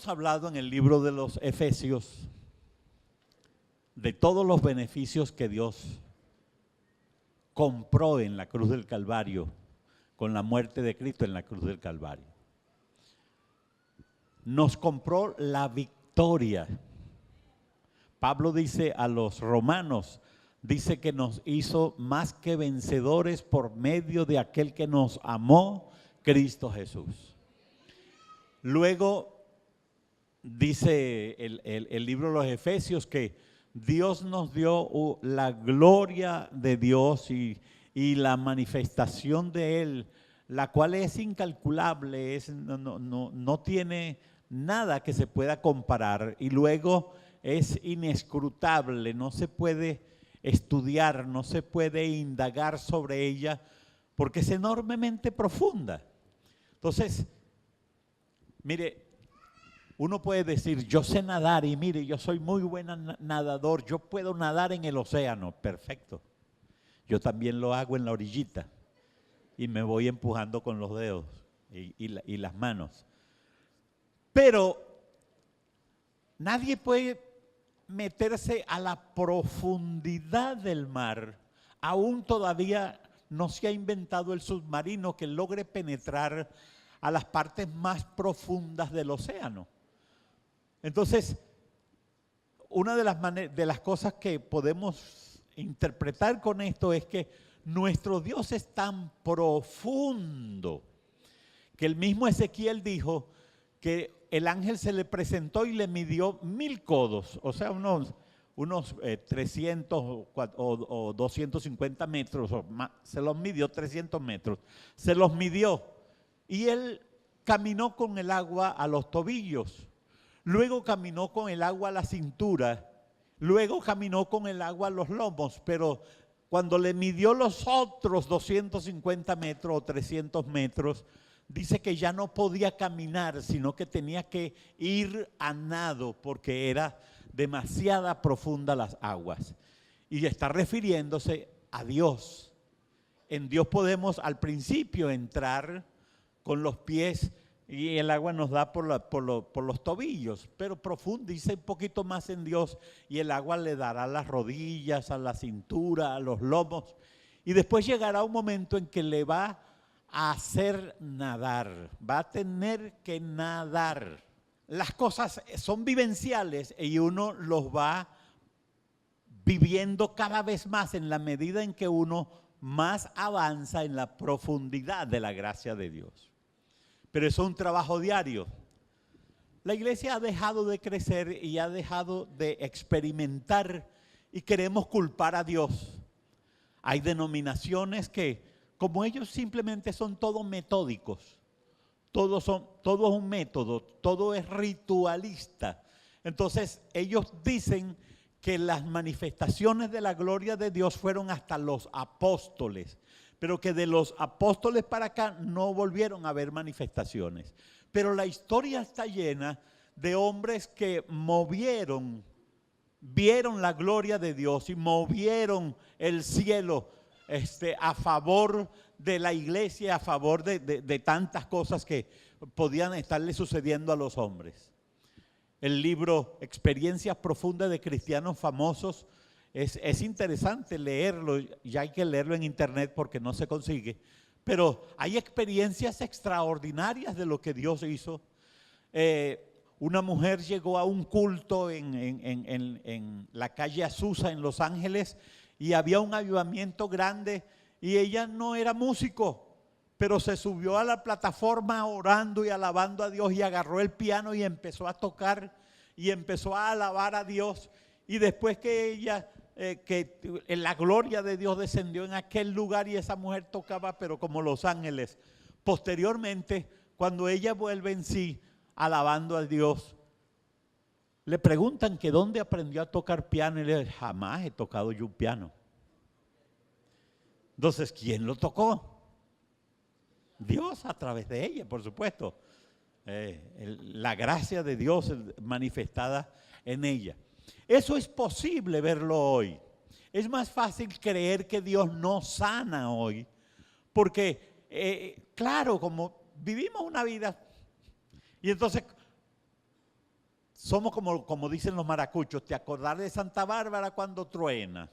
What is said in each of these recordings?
hemos hablado en el libro de los Efesios de todos los beneficios que Dios compró en la cruz del Calvario, con la muerte de Cristo en la cruz del Calvario. Nos compró la victoria. Pablo dice a los romanos, dice que nos hizo más que vencedores por medio de aquel que nos amó, Cristo Jesús. Luego dice el libro de los Efesios que Dios nos dio la gloria de Dios y la manifestación de Él, la cual es incalculable, no tiene nada que se pueda comparar, y luego es inescrutable, no se puede estudiar, no se puede indagar sobre ella, porque es enormemente profunda. Entonces, mire, uno puede decir, yo sé nadar y mire, yo soy muy buen nadador, yo puedo nadar en el océano, perfecto. Yo también lo hago en la orillita y me voy empujando con los dedos y las manos. Pero nadie puede meterse a la profundidad del mar. Aún todavía no se ha inventado el submarino que logre penetrar a las partes más profundas del océano. Entonces, una de las cosas que podemos interpretar con esto es que nuestro Dios es tan profundo que el mismo Ezequiel dijo que el ángel se le presentó y le midió 1000 codos, o sea, unos 300 o 250 metros, o más, se los midió 300 metros, se los midió y él caminó con el agua a los tobillos. Luego caminó con el agua a la cintura, luego caminó con el agua a los lomos, pero cuando le midió los otros 250 metros o 300 metros, dice que ya no podía caminar, sino que tenía que ir a nado porque era demasiada profunda las aguas. Y está refiriéndose a Dios. En Dios podemos al principio entrar con los pies y el agua nos da por los tobillos, pero profundice un poquito más en Dios y el agua le dará a las rodillas, a la cintura, a los lomos, y después llegará un momento en que le va a hacer nadar, va a tener que nadar. Las cosas son vivenciales y uno los va viviendo cada vez más en la medida en que uno más avanza en la profundidad de la gracia de Dios. Pero eso es un trabajo diario. La iglesia ha dejado de crecer y ha dejado de experimentar y queremos culpar a Dios. Hay denominaciones que, como ellos simplemente son todos metódicos, todo es un método, todo es ritualista. Entonces ellos dicen que las manifestaciones de la gloria de Dios fueron hasta los apóstoles, pero que de los apóstoles para acá no volvieron a haber manifestaciones. Pero la historia está llena de hombres que vieron la gloria de Dios y movieron el cielo a favor de la iglesia, a favor de tantas cosas que podían estarle sucediendo a los hombres. El libro Experiencias Profundas de Cristianos Famosos es interesante leerlo, ya hay que leerlo en internet porque no se consigue, pero hay experiencias extraordinarias de lo que Dios hizo. Una mujer llegó a un culto en la calle Azusa en Los Ángeles y había un avivamiento grande y ella no era músico, pero se subió a la plataforma orando y alabando a Dios y agarró el piano y empezó a tocar y empezó a alabar a Dios. Y después que ella, que la gloria de Dios descendió en aquel lugar y esa mujer tocaba, pero como Los Ángeles. Posteriormente, cuando ella vuelve en sí, alabando a Dios, le preguntan que dónde aprendió a tocar piano y le dice, jamás he tocado yo un piano. Entonces, ¿quién lo tocó? Dios a través de ella, por supuesto. La gracia de Dios manifestada en ella. Eso es posible verlo hoy. Es más fácil creer que Dios no sana hoy, porque claro, como vivimos una vida, y entonces somos como dicen los maracuchos, ¿te acordás de Santa Bárbara cuando truena?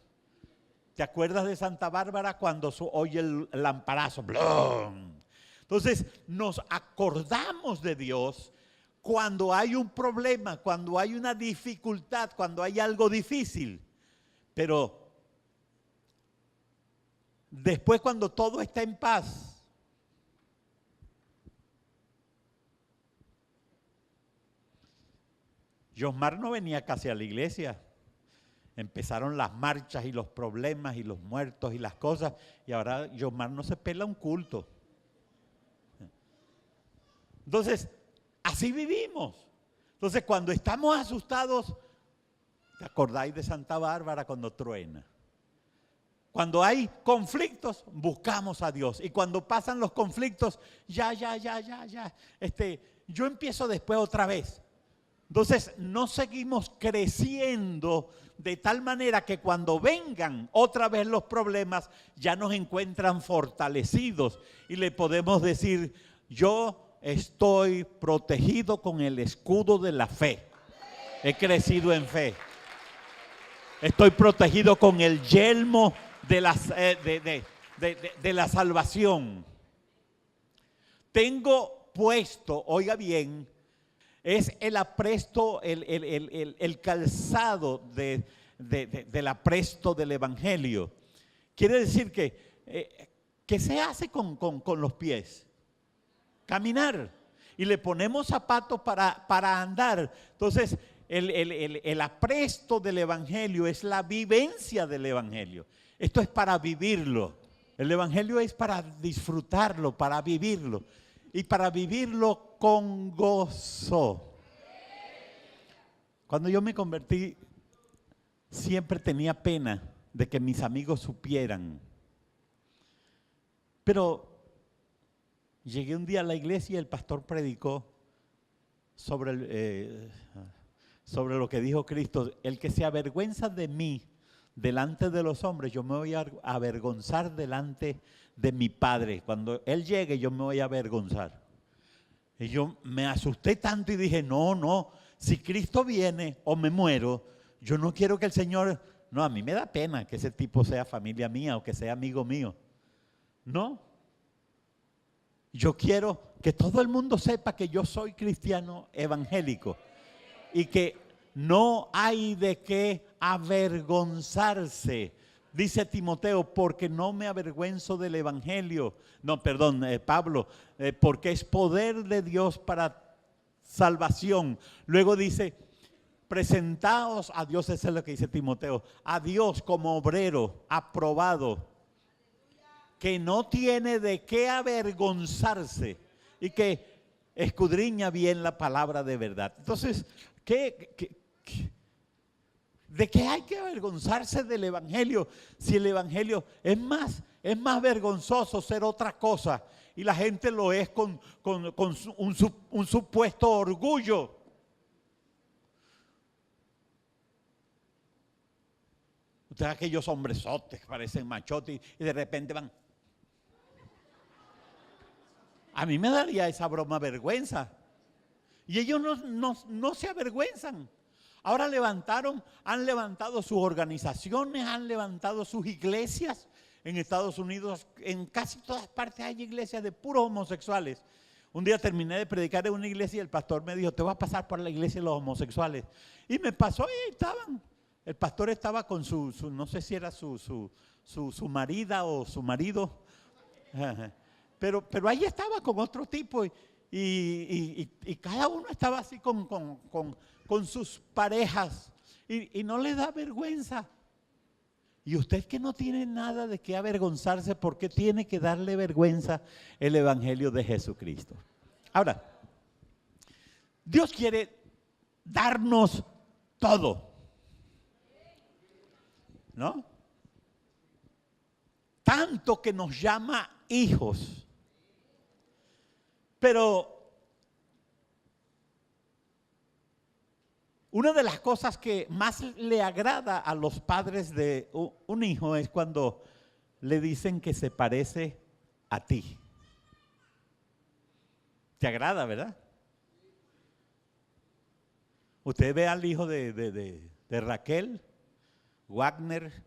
¿Te acuerdas de Santa Bárbara cuando oye el lamparazo? ¡Blum! Entonces nos acordamos de Dios cuando hay un problema, cuando hay una dificultad, cuando hay algo difícil. Pero después, cuando todo está en paz, Josmar no venía casi a la iglesia. Empezaron las marchas y los problemas y los muertos y las cosas, y ahora Josmar no se pela un culto. Entonces, así vivimos. Entonces, cuando estamos asustados, ¿te acordáis de Santa Bárbara cuando truena? Cuando hay conflictos, buscamos a Dios. Y cuando pasan los conflictos, ya. Yo empiezo después otra vez. Entonces, no seguimos creciendo de tal manera que cuando vengan otra vez los problemas, ya nos encuentran fortalecidos y le podemos decir, yo estoy protegido con el escudo de la fe. He crecido en fe. Estoy protegido con el yelmo de la salvación. Tengo puesto, oiga bien, es el apresto, el calzado del apresto del evangelio. Quiere decir que se hace con los pies. Caminar. Y le ponemos zapatos para andar. Entonces, el apresto del evangelio es la vivencia del evangelio. Esto es para vivirlo. El evangelio es para disfrutarlo, para vivirlo. Y para vivirlo con gozo. Cuando yo me convertí, siempre tenía pena de que mis amigos supieran. Pero llegué un día a la iglesia y el pastor predicó sobre lo que dijo Cristo. El que se avergüenza de mí delante de los hombres, yo me voy a avergonzar delante de mi Padre. Cuando Él llegue, yo me voy a avergonzar. Y yo me asusté tanto y dije, no, si Cristo viene o me muero, yo no quiero que el Señor, no, a mí me da pena que ese tipo sea familia mía o que sea amigo mío. No. Yo quiero que todo el mundo sepa que yo soy cristiano evangélico y que no hay de qué avergonzarse. Dice Timoteo, porque no me avergüenzo del evangelio. No, perdón, Pablo, porque es poder de Dios para salvación. Luego dice, presentaos a Dios, eso es lo que dice Timoteo, a Dios como obrero aprobado, que no tiene de qué avergonzarse y que escudriña bien la palabra de verdad. Entonces, ¿de qué hay que avergonzarse del evangelio? Si el evangelio es más vergonzoso ser otra cosa y la gente lo es con un supuesto orgullo. Ustedes aquellos hombresotes que parecen machotes y de repente van. A mí me daría esa broma vergüenza. Y ellos no se avergüenzan. Ahora han levantado sus organizaciones, han levantado sus iglesias. En Estados Unidos, en casi todas partes hay iglesias de puros homosexuales. Un día terminé de predicar en una iglesia y el pastor me dijo, te vas a pasar por la iglesia de los homosexuales. Y me pasó y ahí estaban. El pastor estaba con no sé si era su marida o su marido. Pero ahí estaba con otro tipo y cada uno estaba así con sus parejas y no le da vergüenza. Y usted que no tiene nada de qué avergonzarse, ¿por qué tiene que darle vergüenza el evangelio de Jesucristo? Ahora, Dios quiere darnos todo, ¿no? Tanto que nos llama hijos. Pero una de las cosas que más le agrada a los padres de un hijo es cuando le dicen que se parece a ti. ¿Te agrada, verdad? Usted ve al hijo de Raquel, Wagner,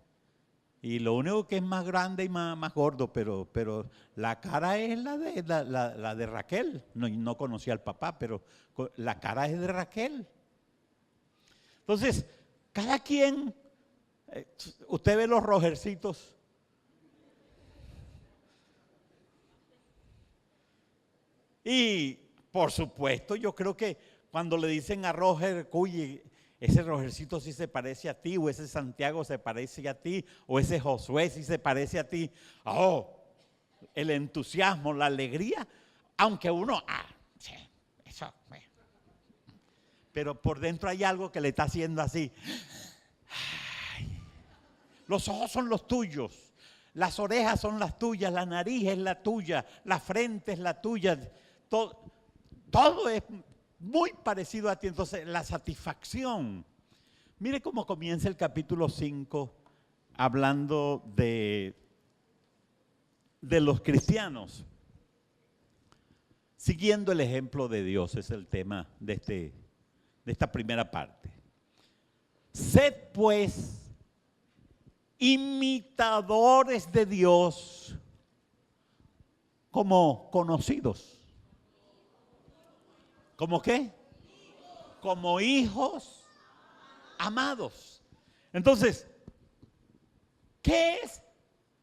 y lo único que es más grande y más gordo, pero la cara es la de Raquel. No conocía al papá, pero la cara es de Raquel. Entonces, cada quien, usted ve los Rogercitos. Y por supuesto, yo creo que cuando le dicen a Roger, oye, ese Rogercito sí se parece a ti, o ese Santiago se parece a ti, o ese Josué sí se parece a ti. Oh, el entusiasmo, la alegría, aunque uno, sí, eso. Pero por dentro hay algo que le está haciendo así. Ay, los ojos son los tuyos, las orejas son las tuyas, la nariz es la tuya, la frente es la tuya, todo es muy parecido a ti. Entonces, la satisfacción. Mire cómo comienza el capítulo 5 hablando de los cristianos. Siguiendo el ejemplo de Dios, es el tema de esta primera parte. Sed pues imitadores de Dios como conocidos. ¿Cómo qué? Como hijos amados. Entonces, ¿qué es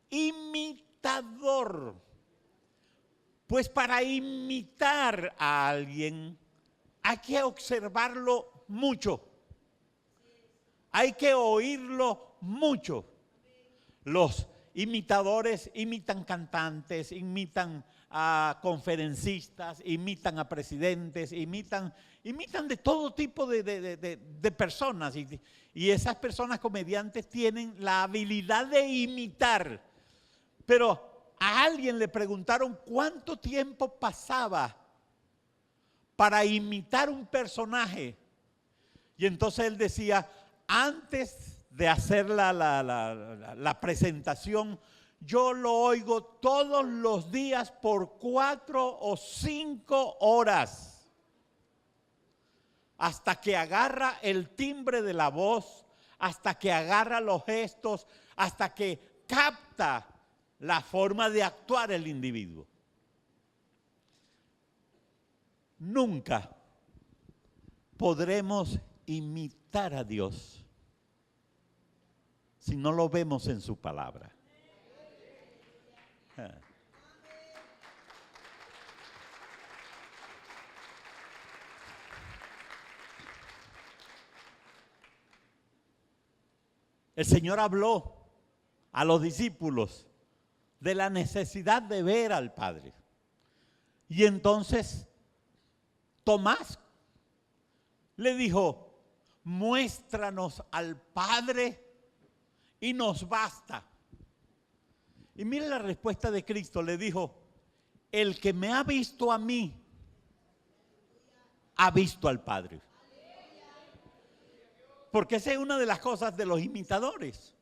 imitador? Pues para imitar a alguien hay que observarlo mucho. Hay que oírlo mucho. Los imitadores imitan cantantes, imitan a conferencistas, imitan a presidentes, imitan de todo tipo de personas. Y esas personas comediantes tienen la habilidad de imitar. Pero a alguien le preguntaron cuánto tiempo pasaba para imitar un personaje. Y entonces él decía, antes de hacer la presentación, yo lo oigo todos los días por 4 o 5 horas, hasta que agarra el timbre de la voz, hasta que agarra los gestos, hasta que capta la forma de actuar el individuo. Nunca podremos imitar a Dios si no lo vemos en su palabra. El Señor habló a los discípulos de la necesidad de ver al Padre. Y entonces Tomás le dijo, muéstranos al Padre y nos basta. Y mire la respuesta de Cristo, le dijo, el que me ha visto a mí, ha visto al Padre. Porque esa es una de las cosas de los imitadores.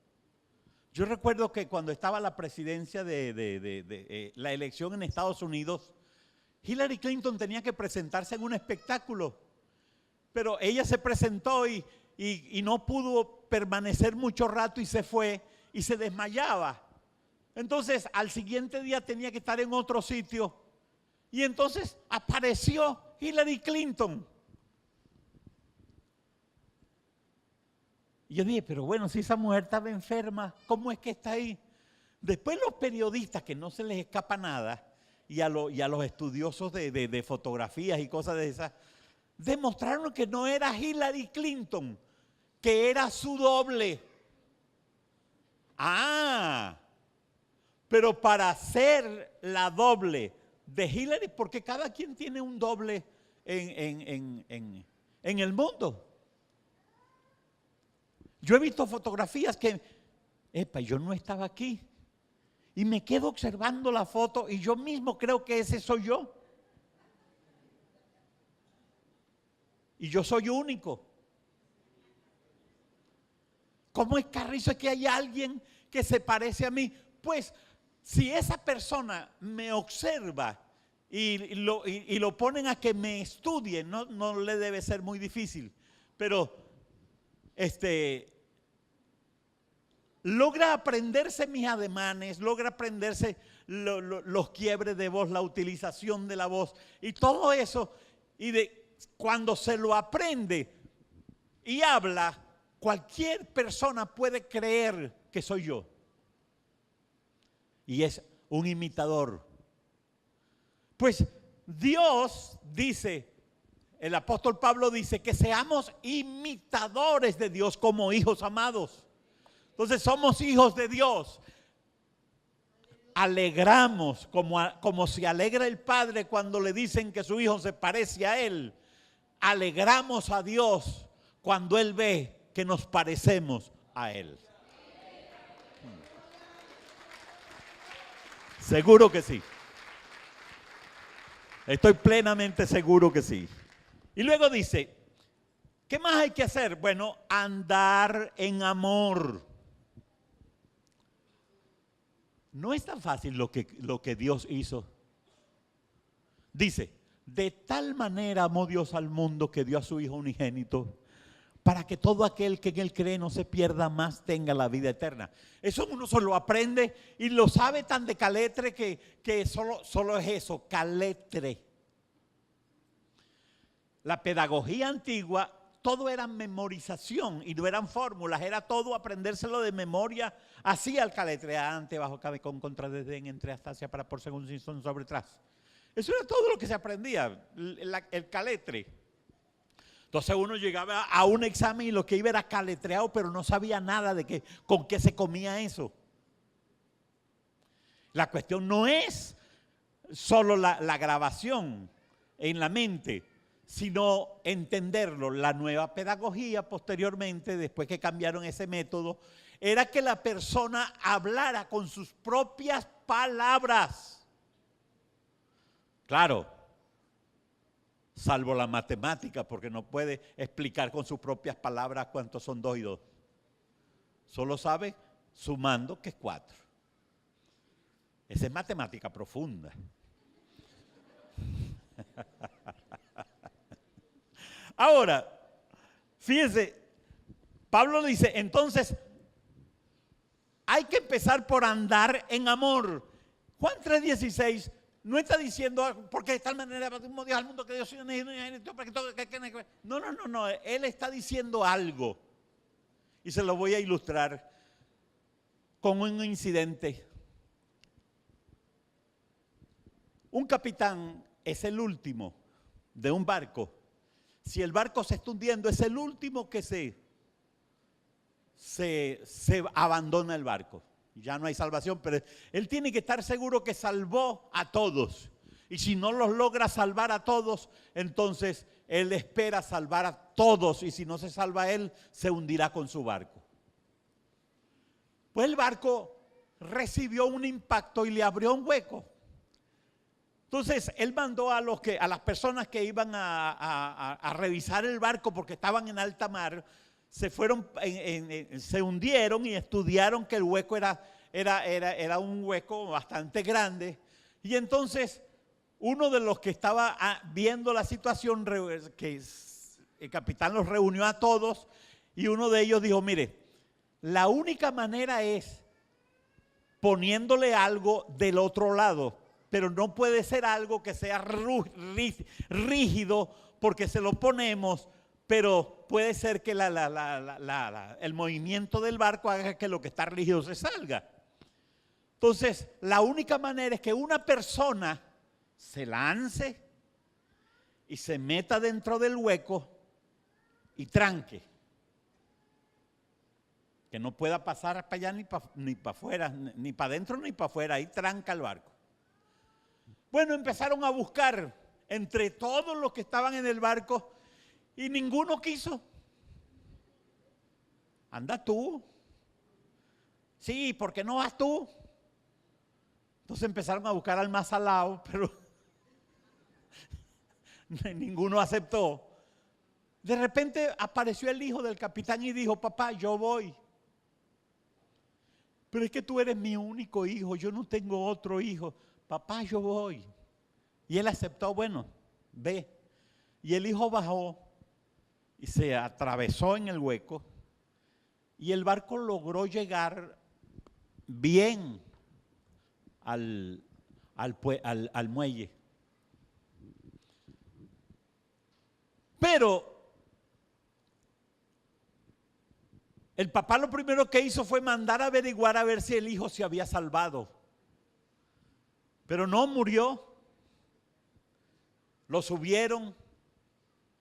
Yo recuerdo que cuando estaba la presidencia de la elección en Estados Unidos, Hillary Clinton tenía que presentarse en un espectáculo, pero ella se presentó y no pudo permanecer mucho rato y se fue y se desmayaba. Entonces al siguiente día tenía que estar en otro sitio y entonces apareció Hillary Clinton. Y yo dije, pero bueno, si esa mujer estaba enferma, ¿cómo es que está ahí? Después los periodistas, que no se les escapa nada, y a los estudiosos de fotografías y cosas de esas, demostraron que no era Hillary Clinton, que era su doble. Pero para ser la doble de Hillary, porque cada quien tiene un doble en el mundo. Yo he visto fotografías que, yo no estaba aquí. Y me quedo observando la foto y yo mismo creo que ese soy yo. Y yo soy único. ¿Cómo es carrizo que hay alguien que se parece a mí? Pues si esa persona me observa y lo ponen a que me estudie, no le debe ser muy difícil. pero logra aprenderse mis ademanes, logra aprenderse los quiebres de voz, la utilización de la voz y todo eso. Y cuando se lo aprende y habla, cualquier persona puede creer que soy yo. Y es un imitador. Pues Dios dice, el apóstol Pablo dice que seamos imitadores de Dios como hijos amados. Entonces somos hijos de Dios. Alegramos como se alegra el padre cuando le dicen que su hijo se parece a él. Alegramos a Dios cuando Él ve que nos parecemos a Él. Seguro que sí. Estoy plenamente seguro que sí. Y luego dice, ¿qué más hay que hacer? Bueno, andar en amor. No es tan fácil lo que Dios hizo. Dice, de tal manera amó Dios al mundo que dio a su Hijo unigénito, para que todo aquel que en Él cree no se pierda más, tenga la vida eterna. Eso uno se lo aprende y lo sabe tan de caletre que solo es eso, caletre. La pedagogía antigua, todo era memorización y no eran fórmulas, era todo aprendérselo de memoria, así al caletre, ante, bajo, cabe, con, contra, desde, entre, hasta, hacia, para, por, según, sin, son, sobre, tras. Eso era todo lo que se aprendía, el caletre. Entonces uno llegaba a un examen y lo que iba era caletreado, pero no sabía nada de con qué se comía eso. La cuestión no es solo la grabación en la mente, sino entenderlo. La nueva pedagogía posteriormente, después que cambiaron ese método, era que la persona hablara con sus propias palabras. Claro, salvo la matemática, porque no puede explicar con sus propias palabras cuántos son 2 y 2. Solo sabe sumando que es 4. Esa es matemática profunda. Ahora, fíjense, Pablo dice, entonces, hay que empezar por andar en amor. Juan 3:16 no está diciendo, porque de tal manera Dios al mundo que Dios para que todo, no, él está diciendo algo. Y se lo voy a ilustrar con un incidente. Un capitán es el último de un barco. Si el barco se está hundiendo, es el último que se abandona el barco. Ya no hay salvación, pero él tiene que estar seguro que salvó a todos. Y si no los logra salvar a todos, entonces él espera salvar a todos. Y si no se salva a él, se hundirá con su barco. Pues el barco recibió un impacto y le abrió un hueco. Entonces él mandó a las personas que iban a revisar el barco porque estaban en alta mar. Se hundieron y estudiaron que el hueco era un hueco bastante grande. Y entonces uno de los que estaba viendo la situación, que el capitán los reunió a todos, y uno de ellos dijo, mire, la única manera es poniéndole algo del otro lado, pero no puede ser algo que sea rígido porque se lo ponemos, pero puede ser que el movimiento del barco haga que lo que está rígido se salga. Entonces, la única manera es que una persona se lance y se meta dentro del hueco y tranque. Que no pueda pasar para allá ni para afuera, ni para adentro ni para afuera, ahí tranca el barco. Bueno, empezaron a buscar entre todos los que estaban en el barco y ninguno quiso. Anda tú. Sí, ¿por qué no vas tú? Entonces empezaron a buscar al más al lado, pero ninguno aceptó. De repente apareció el hijo del capitán y dijo, papá, yo voy. Pero es que tú eres mi único hijo, yo no tengo otro hijo. Papá, yo voy. Y él aceptó, bueno, ve. Y el hijo bajó y se atravesó en el hueco y el barco logró llegar bien al muelle. Pero el papá lo primero que hizo fue mandar a averiguar a ver si el hijo se había salvado. Pero no murió. Lo subieron,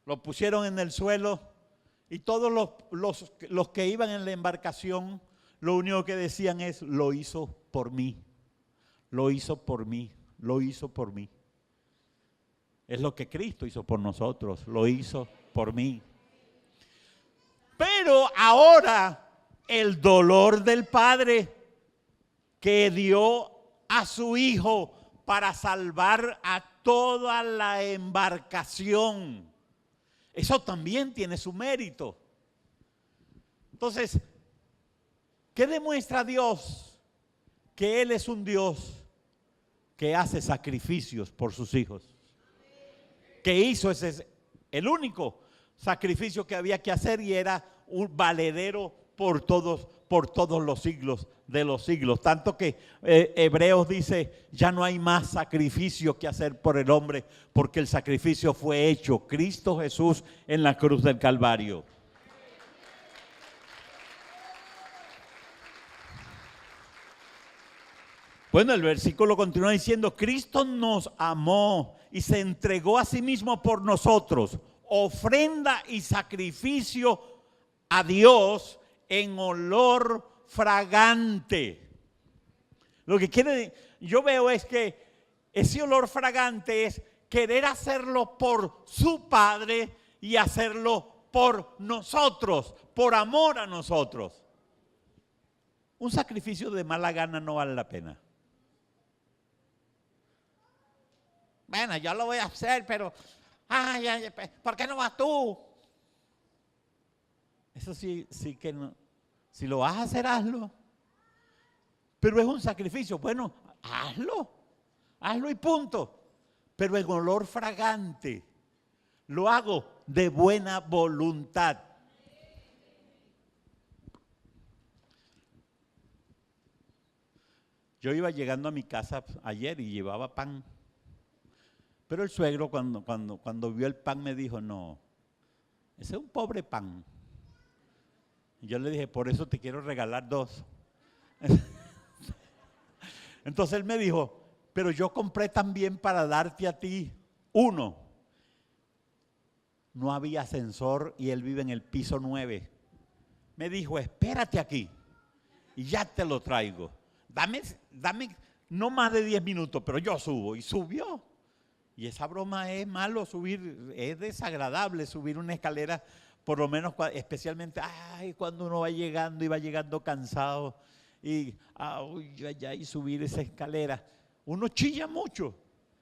lo pusieron en el suelo y todos los que iban en la embarcación lo único que decían es: lo hizo por mí, lo hizo por mí, lo hizo por mí. Es lo que Cristo hizo por nosotros, lo hizo por mí. Pero ahora el dolor del Padre que dio a su Hijo para salvar a toda la embarcación, eso también tiene su mérito. Entonces, ¿qué demuestra Dios? Que Él es un Dios que hace sacrificios por sus hijos. Que hizo el único sacrificio que había que hacer y era un valedero por todos los siglos de los siglos. Tanto que Hebreos dice: ya no hay más sacrificio que hacer por el hombre, porque el sacrificio fue hecho, Cristo Jesús en la cruz del Calvario. Bueno, el versículo continúa diciendo: Cristo nos amó y se entregó a sí mismo por nosotros, ofrenda y sacrificio a Dios en olor fragante. Lo que yo veo es que ese olor fragante es querer hacerlo por su Padre y hacerlo por nosotros, por amor a nosotros. Un sacrificio de mala gana no vale la pena. Bueno, yo lo voy a hacer, pero ¿por qué no vas tú? Eso sí que no. Si lo vas a hacer, hazlo. Pero es un sacrificio. Bueno, hazlo y punto. Pero en olor fragante, lo hago de buena voluntad. Yo iba llegando a mi casa ayer y llevaba pan. Pero el suegro cuando vio el pan me dijo: no, ese es un pobre pan. Y yo le dije: por eso te quiero regalar 2. Entonces él me dijo: pero yo compré también para darte a ti 1. No había ascensor y él vive en el piso 9. Me dijo: espérate aquí y ya te lo traigo. Dame no más de 10 minutos, pero yo subo. Y subió. Y esa broma es malo subir, es desagradable subir una escalera, por lo menos especialmente cuando uno va llegando cansado y subir esa escalera. Uno chilla mucho,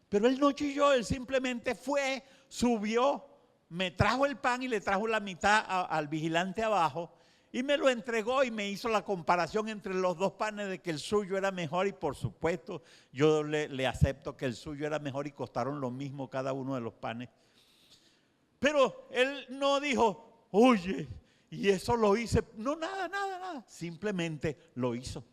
pero él no chilló, él simplemente fue, subió, me trajo el pan y le trajo la mitad al vigilante abajo y me lo entregó y me hizo la comparación entre los 2 panes de que el suyo era mejor y por supuesto yo le acepto que el suyo era mejor y costaron lo mismo cada uno de los panes. Pero él no dijo: oye, y eso lo hice. No, nada. Simplemente lo hizo.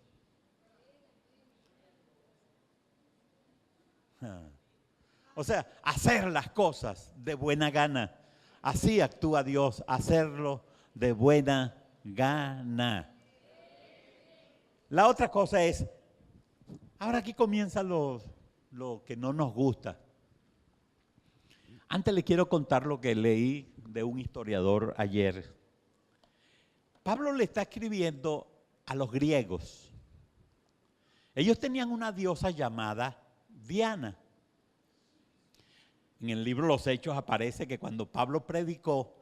O sea, hacer las cosas de buena gana. Así actúa Dios, hacerlo de buena gana. La otra cosa es, ahora aquí comienza lo que no nos gusta. Antes le quiero contar lo que leí de un historiador ayer. Pablo le está escribiendo a los griegos. Ellos tenían una diosa llamada Diana. En el libro Los Hechos aparece que cuando Pablo predicó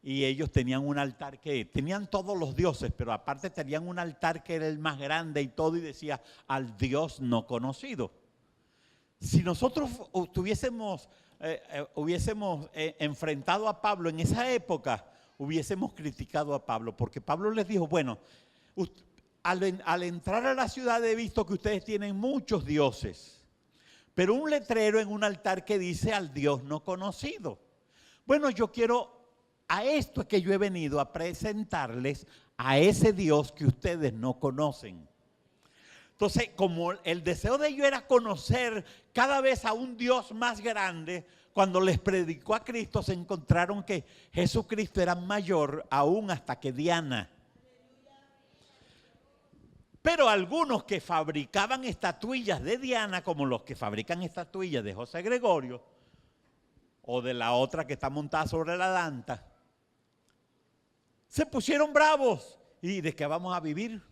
y ellos tenían un altar que tenían todos los dioses, pero aparte tenían un altar que era el más grande y todo, y decía: al Dios no conocido. Si nosotros hubiésemos enfrentado a Pablo en esa época, hubiésemos criticado a Pablo, porque Pablo les dijo: bueno, al entrar a la ciudad he visto que ustedes tienen muchos dioses, pero un letrero en un altar que dice: al Dios no conocido. Bueno, yo quiero A esto es que yo he venido a presentarles a ese Dios que ustedes no conocen. Entonces, como el deseo de ellos era conocer cada vez a un Dios más grande, cuando les predicó a Cristo se encontraron que Jesucristo era mayor aún hasta que Diana. Pero algunos que fabricaban estatuillas de Diana, como los que fabrican estatuillas de José Gregorio, o de la otra que está montada sobre la danta, se pusieron bravos. ¿Y de qué vamos a vivir?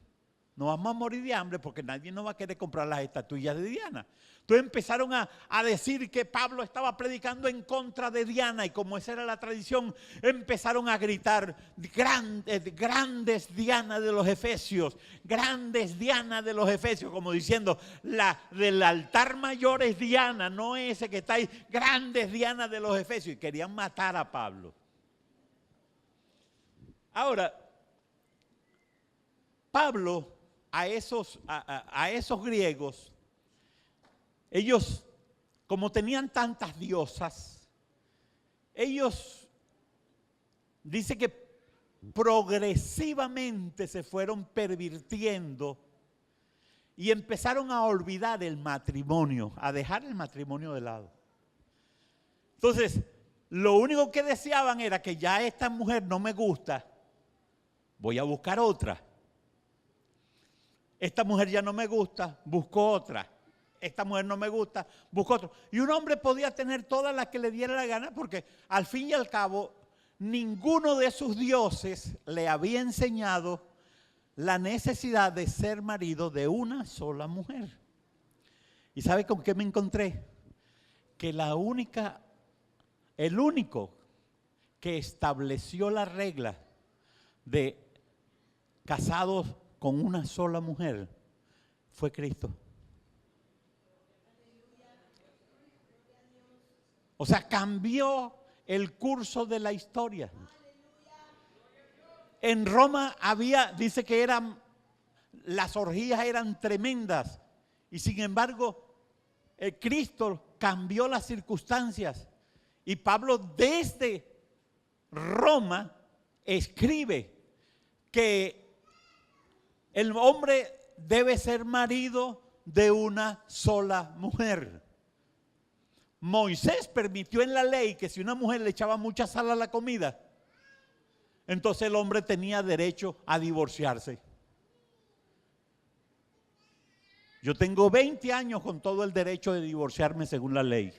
No vamos a morir de hambre porque nadie nos va a querer comprar las estatuillas de Diana. Entonces empezaron a decir que Pablo estaba predicando en contra de Diana, y como esa era la tradición, empezaron a gritar: grandes Diana de los Efesios, grandes Diana de los Efesios, como diciendo, la del altar mayor es Diana, no ese que está ahí, grandes Diana de los Efesios, y querían matar a Pablo. Ahora, Pablo a esos griegos, ellos, como tenían tantas diosas, ellos, dice que progresivamente se fueron pervirtiendo y empezaron a olvidar el matrimonio, a dejar el matrimonio de lado. Entonces, lo único que deseaban era que ya esta mujer no me gusta, voy a buscar otra. Esta mujer ya no me gusta, busco otra. Esta mujer no me gusta, busco otra. Y un hombre podía tener todas las que le diera la gana, porque al fin y al cabo ninguno de sus dioses le había enseñado la necesidad de ser marido de una sola mujer. ¿Y sabe con qué me encontré? Que el único que estableció la regla de casados con una sola mujer fue Cristo. O sea, cambió el curso de la historia. En Roma dice que las orgías eran tremendas, y sin embargo, Cristo cambió las circunstancias. Y Pablo desde Roma escribe que el hombre debe ser marido de una sola mujer. Moisés permitió en la ley que si una mujer le echaba mucha sal a la comida, entonces el hombre tenía derecho a divorciarse. Yo tengo 20 años con todo el derecho de divorciarme según la ley.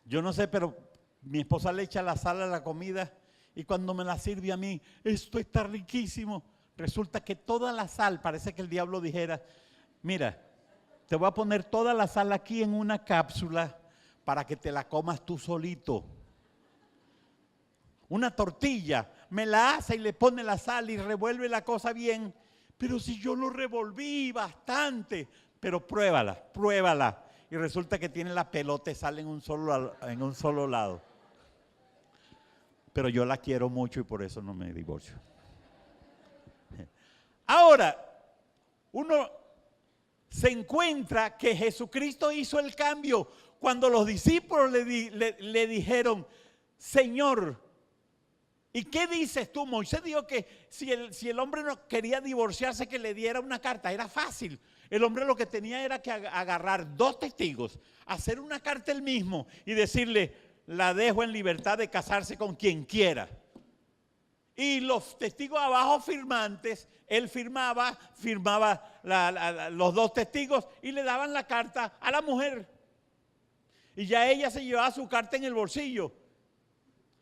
Yo no sé, pero mi esposa le echa la sal a la comida y cuando me la sirve a mí, esto está riquísimo. Resulta que toda la sal, parece que el diablo dijera, mira, te voy a poner toda la sal aquí en una cápsula para que te la comas tú solito. Una tortilla, me la hace y le pone la sal y revuelve la cosa bien. Pero si yo lo revolví bastante, pero pruébala. Y resulta que tiene la pelota y sale en un solo lado. Pero yo la quiero mucho y por eso no me divorcio. Ahora, uno se encuentra que Jesucristo hizo el cambio cuando los discípulos le dijeron, Señor, ¿y qué dices tú? Moisés dijo que si el hombre no quería divorciarse, que le diera una carta. Era fácil. El hombre lo que tenía era que agarrar 2 testigos, hacer una carta él mismo y decirle, la dejo en libertad de casarse con quien quiera. Y los testigos abajo firmantes, él firmaba los 2 testigos y le daban la carta a la mujer. Y ya ella se llevaba su carta en el bolsillo.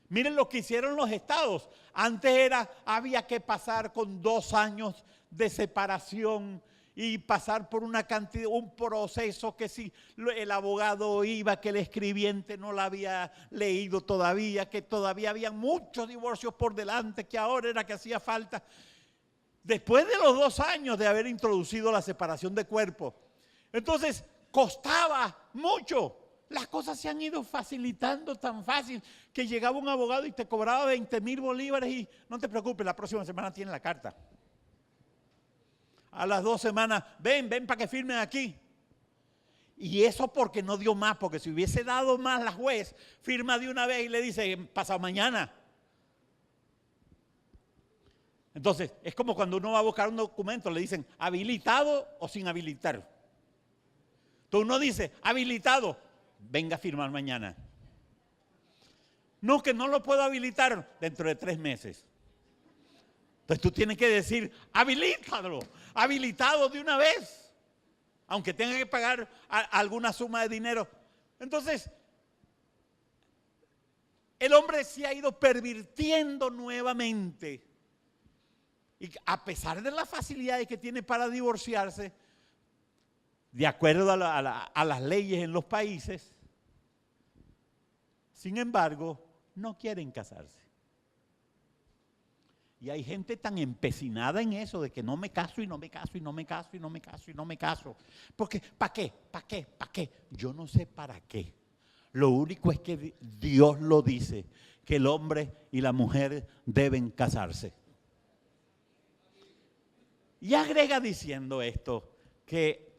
Miren lo que hicieron los estados. Antes había que pasar con 2 años de separación y pasar por un proceso que si el abogado iba, que el escribiente no la había leído todavía, que todavía había muchos divorcios por delante, que ahora era que hacía falta. Después de los 2 años de haber introducido la separación de cuerpos, entonces costaba mucho. Las cosas se han ido facilitando tan fácil que llegaba un abogado y te cobraba 20,000 bolívares y no te preocupes, la próxima semana tiene la carta. a las 2 semanas, ven para que firmen aquí. Y eso porque no dio más, porque si hubiese dado más la juez, firma de una vez y le dice, pasado mañana. Entonces, es como cuando uno va a buscar un documento, le dicen, habilitado o sin habilitar. Entonces uno dice, habilitado, venga a firmar mañana. No, que no lo puedo habilitar dentro de 3 meses. Entonces tú tienes que decir, habilítalo, habilitado de una vez, aunque tenga que pagar alguna suma de dinero. Entonces, el hombre se ha ido pervirtiendo nuevamente. Y a pesar de las facilidades que tiene para divorciarse, de acuerdo a las leyes en los países, sin embargo, no quieren casarse. Y hay gente tan empecinada en eso de que no me caso y no me caso y no me caso y no me caso y no me caso. Porque, ¿para qué? ¿Para qué? ¿Para qué? Yo no sé para qué. Lo único es que Dios lo dice, que el hombre y la mujer deben casarse. Y agrega diciendo esto, que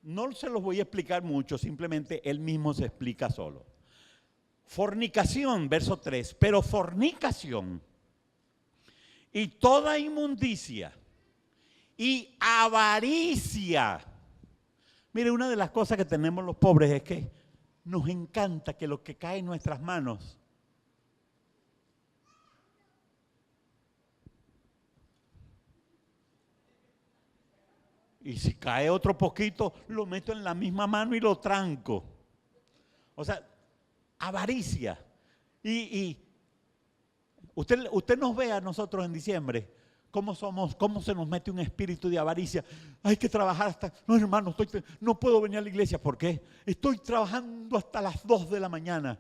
no se los voy a explicar mucho, simplemente él mismo se explica solo. Fornicación, verso 3, pero fornicación y toda inmundicia y avaricia. Mire, una de las cosas que tenemos los pobres es que nos encanta que lo que cae en nuestras manos y si cae otro poquito, lo meto en la misma mano y lo tranco. O sea, avaricia. Y usted nos ve a nosotros en diciembre, cómo somos, cómo se nos mete un espíritu de avaricia. Hay que trabajar hasta, no hermano, no puedo venir a la iglesia. ¿Por qué? Estoy trabajando hasta las 2 de la mañana.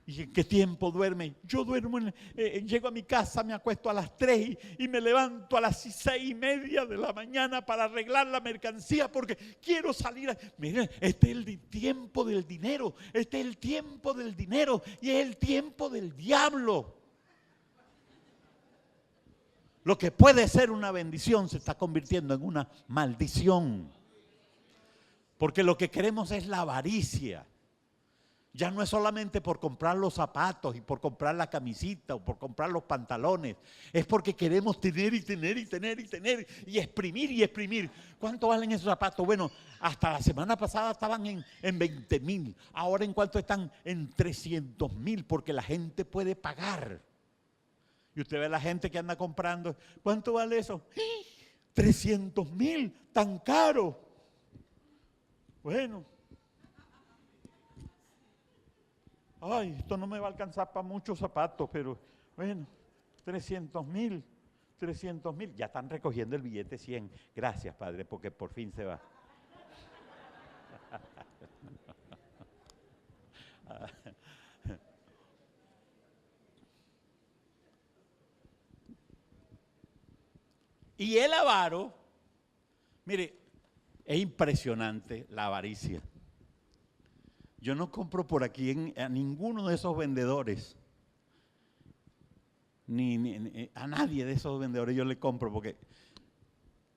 ¿Y en qué tiempo duerme? Yo duermo, llego a mi casa, me acuesto a las 3 y me levanto a las 6:30 de la mañana para arreglar la mercancía porque quiero salir. Miren, este es el tiempo del dinero, este es el tiempo del dinero y es el tiempo del diablo. Lo que puede ser una bendición se está convirtiendo en una maldición. Porque lo que queremos es la avaricia. Ya no es solamente por comprar los zapatos y por comprar la camisita o por comprar los pantalones. Es porque queremos tener y tener y tener y tener y exprimir y exprimir. ¿Cuánto valen esos zapatos? Bueno, hasta la semana pasada estaban en 20,000. Ahora en cuánto están en 300,000 porque la gente puede pagar. Y usted ve a la gente que anda comprando. ¿Cuánto vale eso? 300,000, tan caro. Bueno. Ay, esto no me va a alcanzar para muchos zapatos, pero bueno, 300,000. Ya están recogiendo el billete 100. Gracias, Padre, porque por fin se va. Y el avaro, mire, es impresionante la avaricia. Yo no compro por aquí a ninguno de esos vendedores, ni a nadie de esos vendedores yo le compro, porque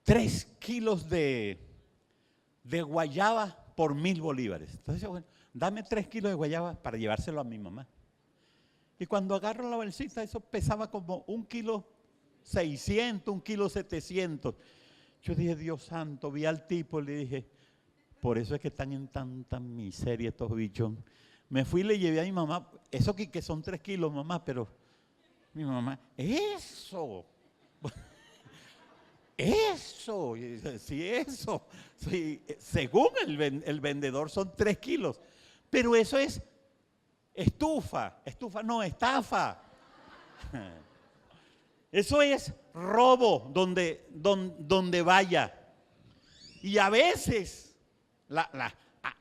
3 kilos de guayaba por 1,000 bolívares. Entonces, bueno, dame 3 kilos de guayaba para llevárselo a mi mamá. Y cuando agarro la bolsita, eso pesaba como 1,6 kilos, 1,7 kilos. Yo dije, Dios santo, vi al tipo y le dije, por eso es que están en tanta miseria estos bichos. Me fui y le llevé a mi mamá, eso que son 3 kilos, mamá, pero mi mamá, eso, sí, eso, sí, según el vendedor son 3 kilos, pero eso es estafa, eso es robo donde vaya. Y a veces,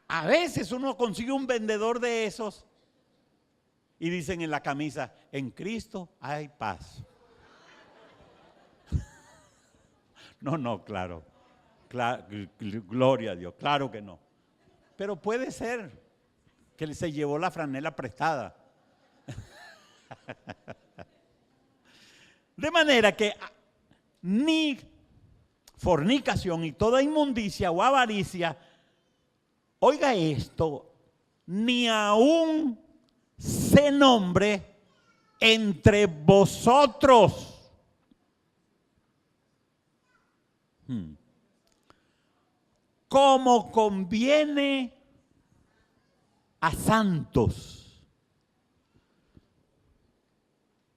a veces uno consigue un vendedor de esos y dicen en la camisa, en Cristo hay paz. No, claro, gloria a Dios, claro que no. Pero puede ser que se llevó la franela prestada. De manera que ni fornicación y toda inmundicia o avaricia, oiga esto, ni aún se nombre entre vosotros. Como conviene a santos.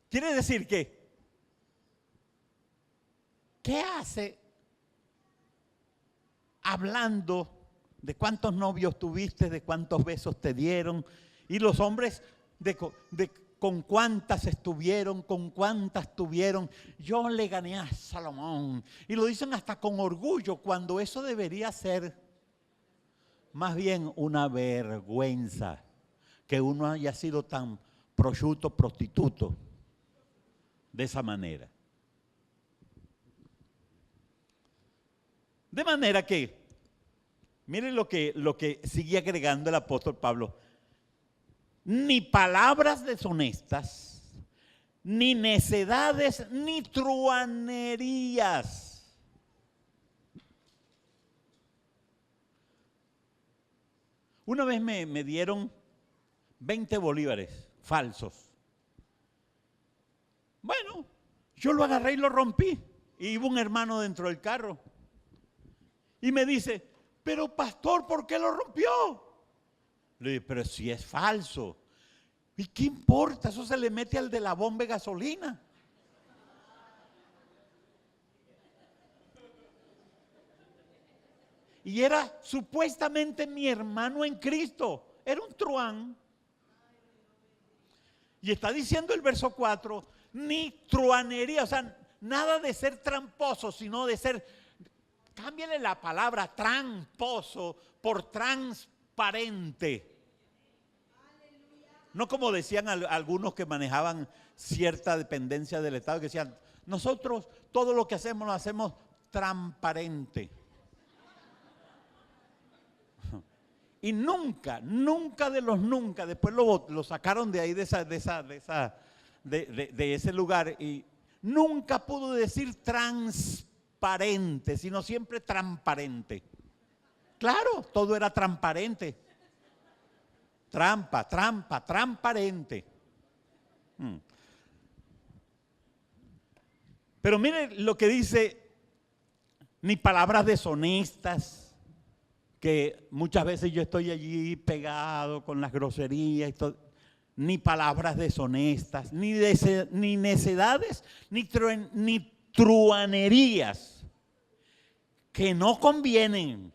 Quiere decir que, ¿qué hace hablando de cuántos novios tuviste, de cuántos besos te dieron? Y los hombres con cuántas estuvieron, con cuántas tuvieron. Yo le gané a Salomón. Y lo dicen hasta con orgullo, cuando eso debería ser más bien una vergüenza, que uno haya sido tan prosciutto, prostituto, de esa manera. De manera que, miren lo que sigue agregando el apóstol Pablo: ni palabras deshonestas, ni necedades, ni truhanerías. Una vez me dieron 20 bolívares falsos. Bueno, yo lo agarré y lo rompí. Y iba un hermano dentro del carro. Y me dice, pero pastor, ¿por qué lo rompió? Le dije, pero si es falso. ¿Y qué importa? Eso se le mete al de la bomba de gasolina. Y era supuestamente mi hermano en Cristo. Era un truán. Y está diciendo el verso 4, ni truanería, o sea, nada de ser tramposo, sino de ser, cámbiale la palabra tramposo por transparente. No como decían algunos que manejaban cierta dependencia del Estado, que decían, nosotros todo lo que hacemos lo hacemos transparente. Y nunca de los nunca, después lo sacaron de ahí, de ese lugar, y nunca pudo decir transparente, sino siempre transparente. Claro, todo era transparente. Trampa, transparente. Pero mire lo que dice, ni palabras deshonestas, que muchas veces yo estoy allí pegado con las groserías y todo, ni palabras deshonestas, ni necedades, ni truhanerías, que no convienen,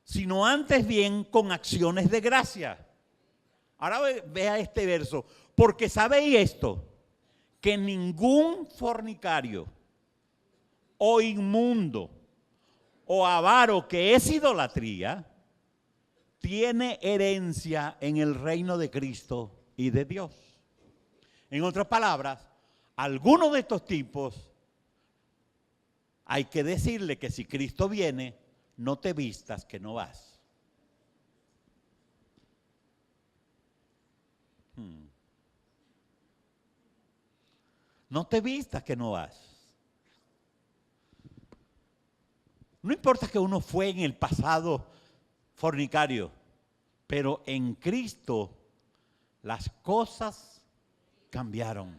sino antes bien con acciones de gracia. Ahora vea este verso, porque sabéis esto, que ningún fornicario o inmundo o avaro, que es idolatría, tiene herencia en el reino de Cristo y de Dios. En otras palabras, algunos de estos tipos hay que decirle que si Cristo viene, no te vistas que no vas. No te vistas que no vas. No importa que uno fue en el pasado fornicario, pero en Cristo las cosas cambiaron.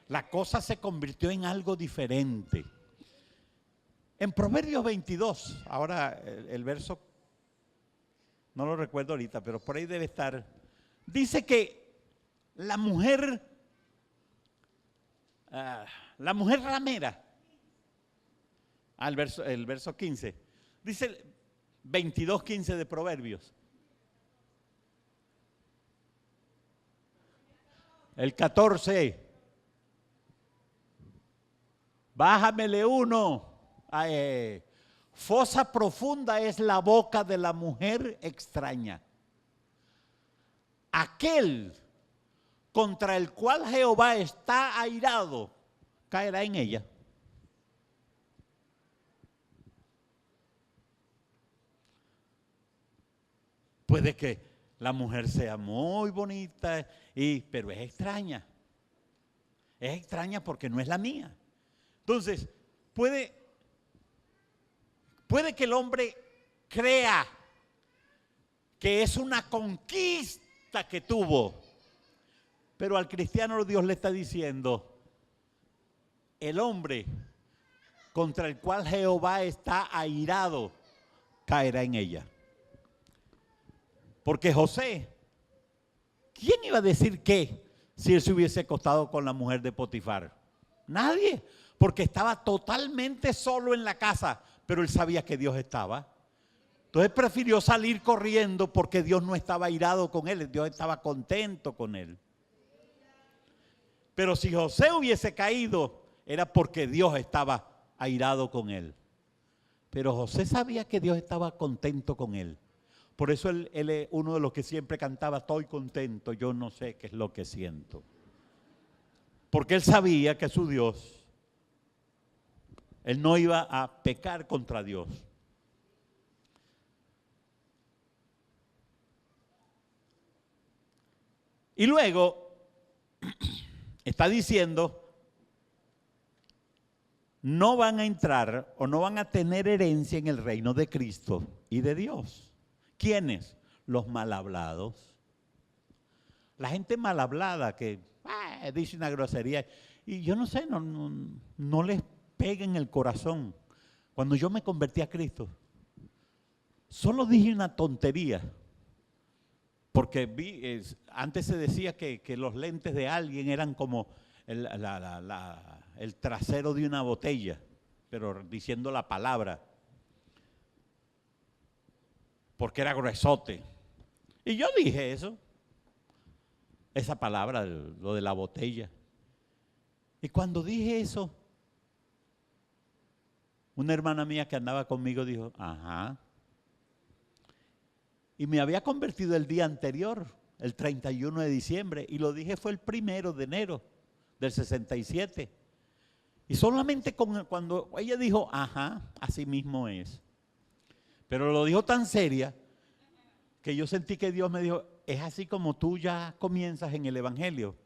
La cosa se convirtió en algo diferente. En Proverbios 22, ahora el verso, no lo recuerdo ahorita, pero por ahí debe estar, dice que la mujer ramera, el verso 15, dice 22:15 de Proverbios. El 14, bájamele uno. Fosa profunda es la boca de la mujer extraña. Aquel contra el cual Jehová está airado, caerá en ella. Puede que la mujer sea muy bonita, pero es extraña. Es extraña porque no es la mía. Entonces, puede Puede que el hombre crea que es una conquista que tuvo, pero al cristiano Dios le está diciendo, el hombre contra el cual Jehová está airado caerá en ella. Porque José, ¿quién iba a decir qué si él se hubiese acostado con la mujer de Potifar? Nadie, porque estaba totalmente solo en la casa, pero él sabía que Dios estaba. Entonces prefirió salir corriendo porque Dios no estaba airado con él, Dios estaba contento con él. Pero si José hubiese caído, era porque Dios estaba airado con él. Pero José sabía que Dios estaba contento con él. Por eso él es uno de los que siempre cantaba, estoy contento, yo no sé qué es lo que siento. Porque él sabía que su Dios, él no iba a pecar contra Dios. Y luego está diciendo, no van a entrar o no van a tener herencia en el reino de Cristo y de Dios. ¿Quiénes? Los mal hablados. La gente mal hablada que dice una grosería y yo no sé, no les pega en el corazón. Cuando yo me convertí a Cristo, solo dije una tontería. Porque antes se decía que los lentes de alguien eran como el trasero de una botella, pero diciendo la palabra, porque era gruesote. Y yo dije eso, esa palabra, lo de la botella. Y cuando dije eso, una hermana mía que andaba conmigo dijo, ajá. Y me había convertido el día anterior, el 31 de diciembre, y lo dije fue el 1 de enero del 67. Y solamente cuando ella dijo, ajá, así mismo es. Pero lo dijo tan seria que yo sentí que Dios me dijo, es así como tú ya comienzas en el Evangelio.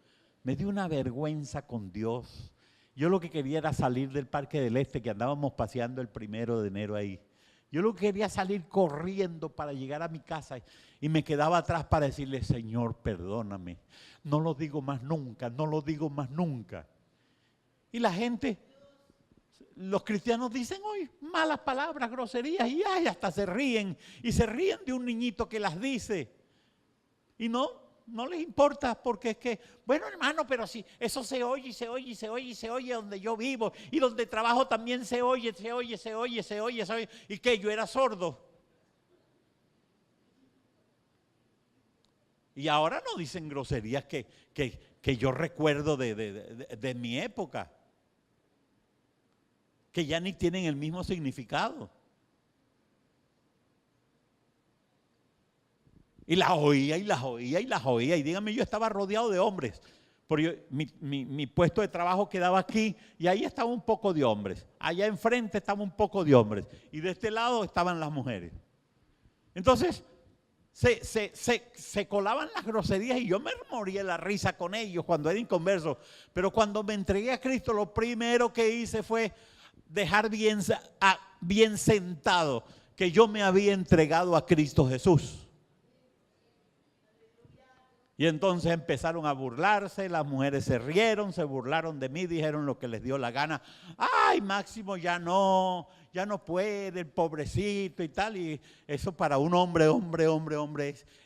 Me dio una vergüenza con Dios. Yo lo que quería era salir del Parque del Este, que andábamos paseando el 1 de enero ahí. Yo lo que quería salir corriendo para llegar a mi casa y me quedaba atrás para decirle, Señor, perdóname. No lo digo más nunca, no lo digo más nunca. Y la gente, los cristianos dicen hoy malas palabras, groserías y ay, hasta se ríen. Y se ríen de un niñito que las dice. Y no les importa porque es que, bueno hermano, pero si eso se oye y se oye y se oye y se oye donde yo vivo y donde trabajo también se oye. ¿Y qué? Yo era sordo. Y ahora no dicen groserías que yo recuerdo de mi época, que ya ni tienen el mismo significado. Y las oía y las oía y las oía. Y dígame, yo estaba rodeado de hombres. Porque mi puesto de trabajo quedaba aquí y ahí estaba un poco de hombres. Allá enfrente estaba un poco de hombres. Y de este lado estaban las mujeres. Entonces, se colaban las groserías y yo me moría de la risa con ellos cuando era inconverso. Pero cuando me entregué a Cristo, lo primero que hice fue dejar bien sentado que yo me había entregado a Cristo Jesús. Y entonces empezaron a burlarse, las mujeres se rieron, se burlaron de mí, dijeron lo que les dio la gana. Ay, Máximo ya no puede, el pobrecito y tal. Y eso para un hombre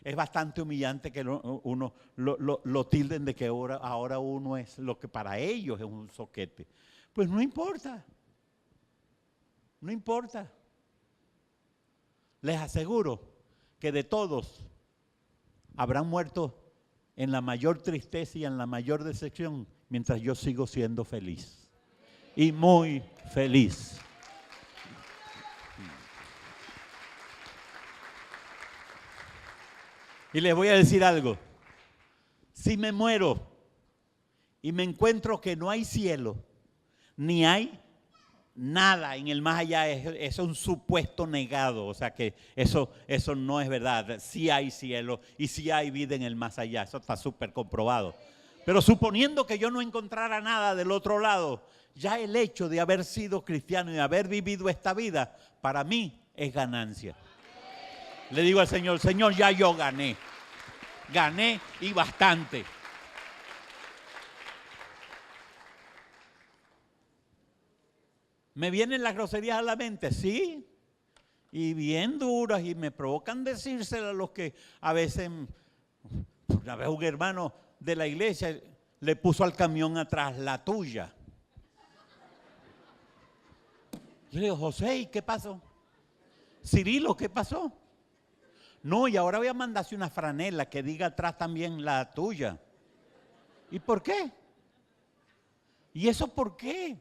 es bastante humillante que uno lo tilden de que ahora uno es lo que para ellos es un zoquete. Pues no importa, no importa. Les aseguro que de todos habrán muerto en la mayor tristeza y en la mayor decepción, mientras yo sigo siendo feliz. Y muy feliz. Y les voy a decir algo. Si me muero y me encuentro que no hay cielo, ni hay nada en el más allá, es un supuesto negado, o sea que eso no es verdad. Sí hay cielo y sí hay vida en el más allá, eso está súper comprobado. Pero suponiendo que yo no encontrara nada del otro lado, ya el hecho de haber sido cristiano y de haber vivido esta vida, para mí es ganancia. Le digo al Señor, Señor, ya yo gané. Gané y bastante. ¿Me vienen las groserías a la mente? Sí. Y bien duras, y me provocan decírselas a los que a veces, una vez un hermano de la iglesia le puso al camión atrás la tuya. Yo le digo, José, ¿y qué pasó? Cirilo, ¿qué pasó? No, y ahora voy a mandarse una franela que diga atrás también la tuya. ¿Y por qué? ¿Y eso por qué?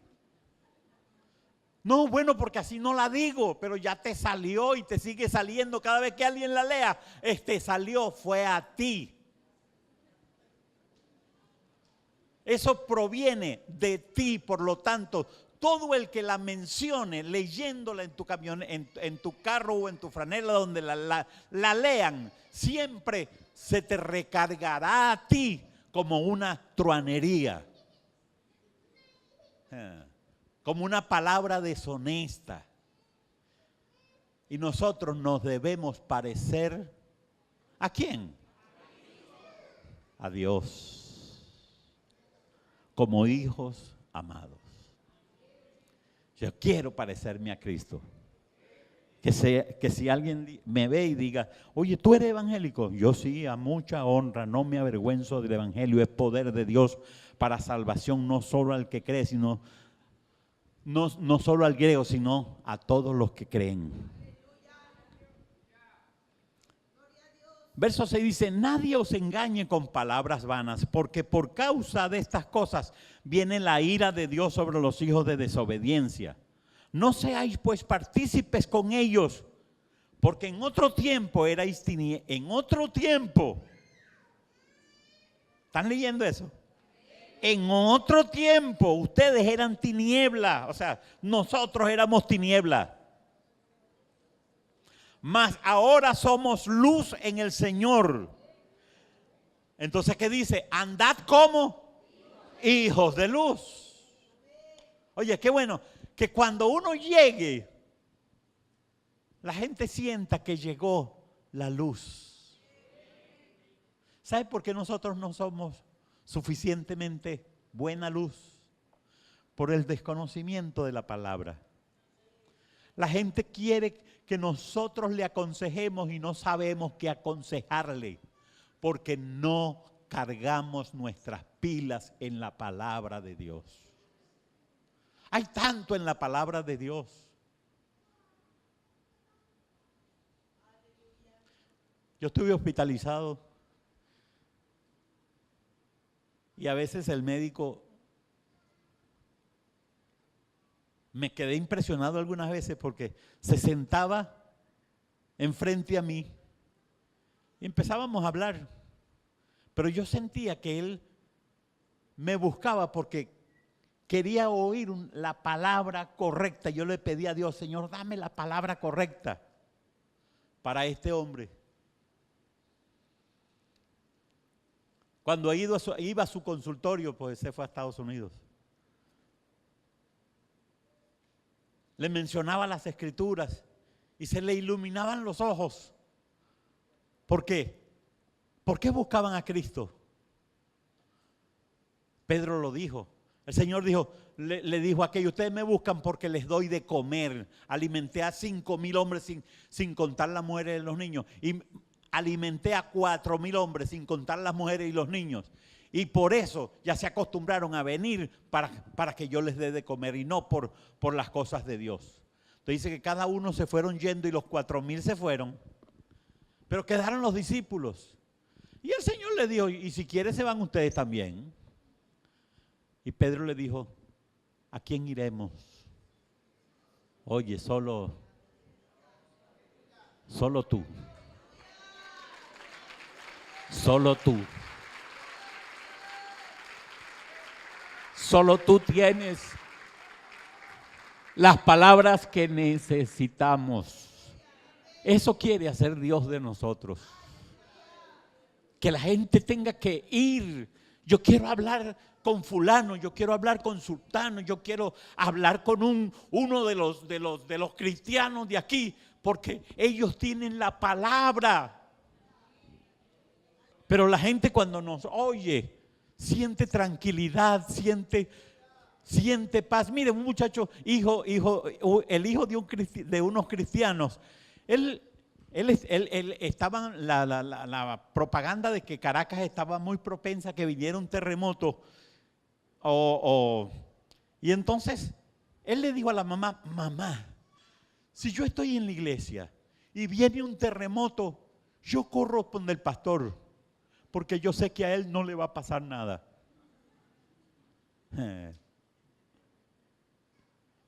No, bueno, porque así no la digo, pero ya te salió y te sigue saliendo cada vez que alguien la lea. Salió, fue a ti. Eso proviene de ti, por lo tanto, todo el que la mencione, leyéndola en tu camión, en tu carro o en tu franela, donde la lean, siempre se te recargará a ti como una truanería, como una palabra deshonesta. Y nosotros nos debemos parecer, ¿a quién? A Dios, como hijos amados. Yo quiero parecerme a Cristo. Que si alguien me ve y diga, oye, ¿tú eres evangélico? Yo sí, a mucha honra, no me avergüenzo del evangelio. Es poder de Dios para salvación, no solo al que cree, sino no solo al griego, sino a todos los que creen. Verso 6 dice, nadie os engañe con palabras vanas, porque por causa de estas cosas viene la ira de Dios sobre los hijos de desobediencia. No seáis pues partícipes con ellos, porque en otro tiempo erais tinieblas. En otro tiempo, ¿están leyendo eso? En otro tiempo ustedes eran tinieblas, o sea, nosotros éramos tinieblas. Mas ahora somos luz en el Señor. Entonces, ¿qué dice? Andad como hijos de luz. Oye, qué bueno que cuando uno llegue, la gente sienta que llegó la luz. ¿Sabe por qué nosotros no somos suficientemente buena luz? Por el desconocimiento de la palabra. La gente quiere que nosotros le aconsejemos y no sabemos qué aconsejarle, porque no cargamos nuestras pilas en la palabra de Dios. Hay tanto en la palabra de Dios. Yo estuve hospitalizado y a veces el médico, me quedé impresionado algunas veces porque se sentaba enfrente a mí y empezábamos a hablar, pero yo sentía que él me buscaba porque quería oír la palabra correcta. Yo le pedí a Dios, Señor, dame la palabra correcta para este hombre. Cuando iba a su consultorio, pues se fue a Estados Unidos. Le mencionaba las escrituras y se le iluminaban los ojos. ¿Por qué? ¿Por qué buscaban a Cristo? Pedro lo dijo. El Señor dijo, le dijo a aquellos, ustedes me buscan porque les doy de comer. Alimenté a 5,000 hombres sin contar las mujeres y los niños. Y alimenté a 4,000 hombres sin contar las mujeres y los niños. Y por eso ya se acostumbraron a venir para que yo les dé de comer y no por las cosas de Dios. Entonces dice que cada uno se fueron yendo y los 4,000 se fueron. Pero quedaron los discípulos. Y el Señor le dijo, y si quieren se van ustedes también. Y Pedro le dijo, ¿a quién iremos? Oye, solo tú. Solo tú. Solo tú tienes las palabras que necesitamos. Eso quiere hacer Dios de nosotros. Que la gente tenga que ir Yo quiero hablar con fulano, yo quiero hablar con sultano, yo quiero hablar con uno de los cristianos de aquí, porque ellos tienen la palabra. Pero la gente cuando nos oye, siente tranquilidad, siente paz. Mire, un muchacho, el hijo de unos cristianos, él estaba, la propaganda de que Caracas estaba muy propensa a que viniera un terremoto. Y entonces, él le dijo a la mamá, mamá, si yo estoy en la iglesia y viene un terremoto, yo corro con el pastor, porque yo sé que a él no le va a pasar nada.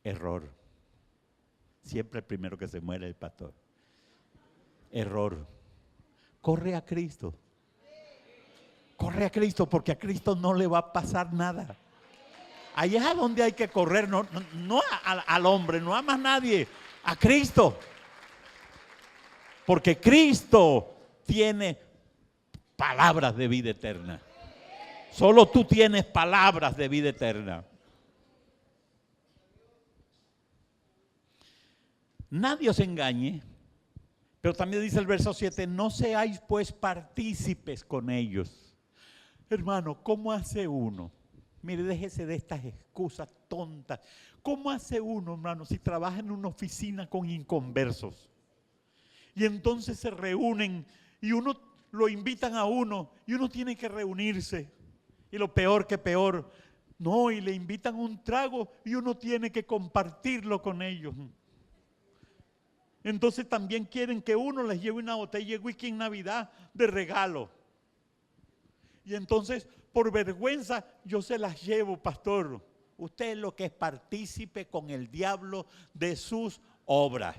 Error. Siempre el primero que se muere es el pastor. Error. Corre a Cristo. Corre a Cristo, porque a Cristo no le va a pasar nada. Ahí es a donde hay que correr, no al hombre, no a más nadie, a Cristo. Porque Cristo tiene palabras de vida eterna. Solo tú tienes palabras de vida eterna. Nadie os engañe, pero también dice el verso 7, no seáis pues partícipes con ellos. Hermano, ¿cómo hace uno? Mire, déjese de estas excusas tontas. ¿Cómo hace uno, hermano, si trabaja en una oficina con inconversos? Y entonces se reúnen y uno lo invitan a uno y uno tiene que reunirse. Y lo peor que peor, no, y le invitan un trago y uno tiene que compartirlo con ellos. Entonces también quieren que uno les lleve una botella de whisky en Navidad de regalo. Y entonces, por vergüenza, yo se las llevo, pastor. Usted es lo que es partícipe con el diablo de sus obras.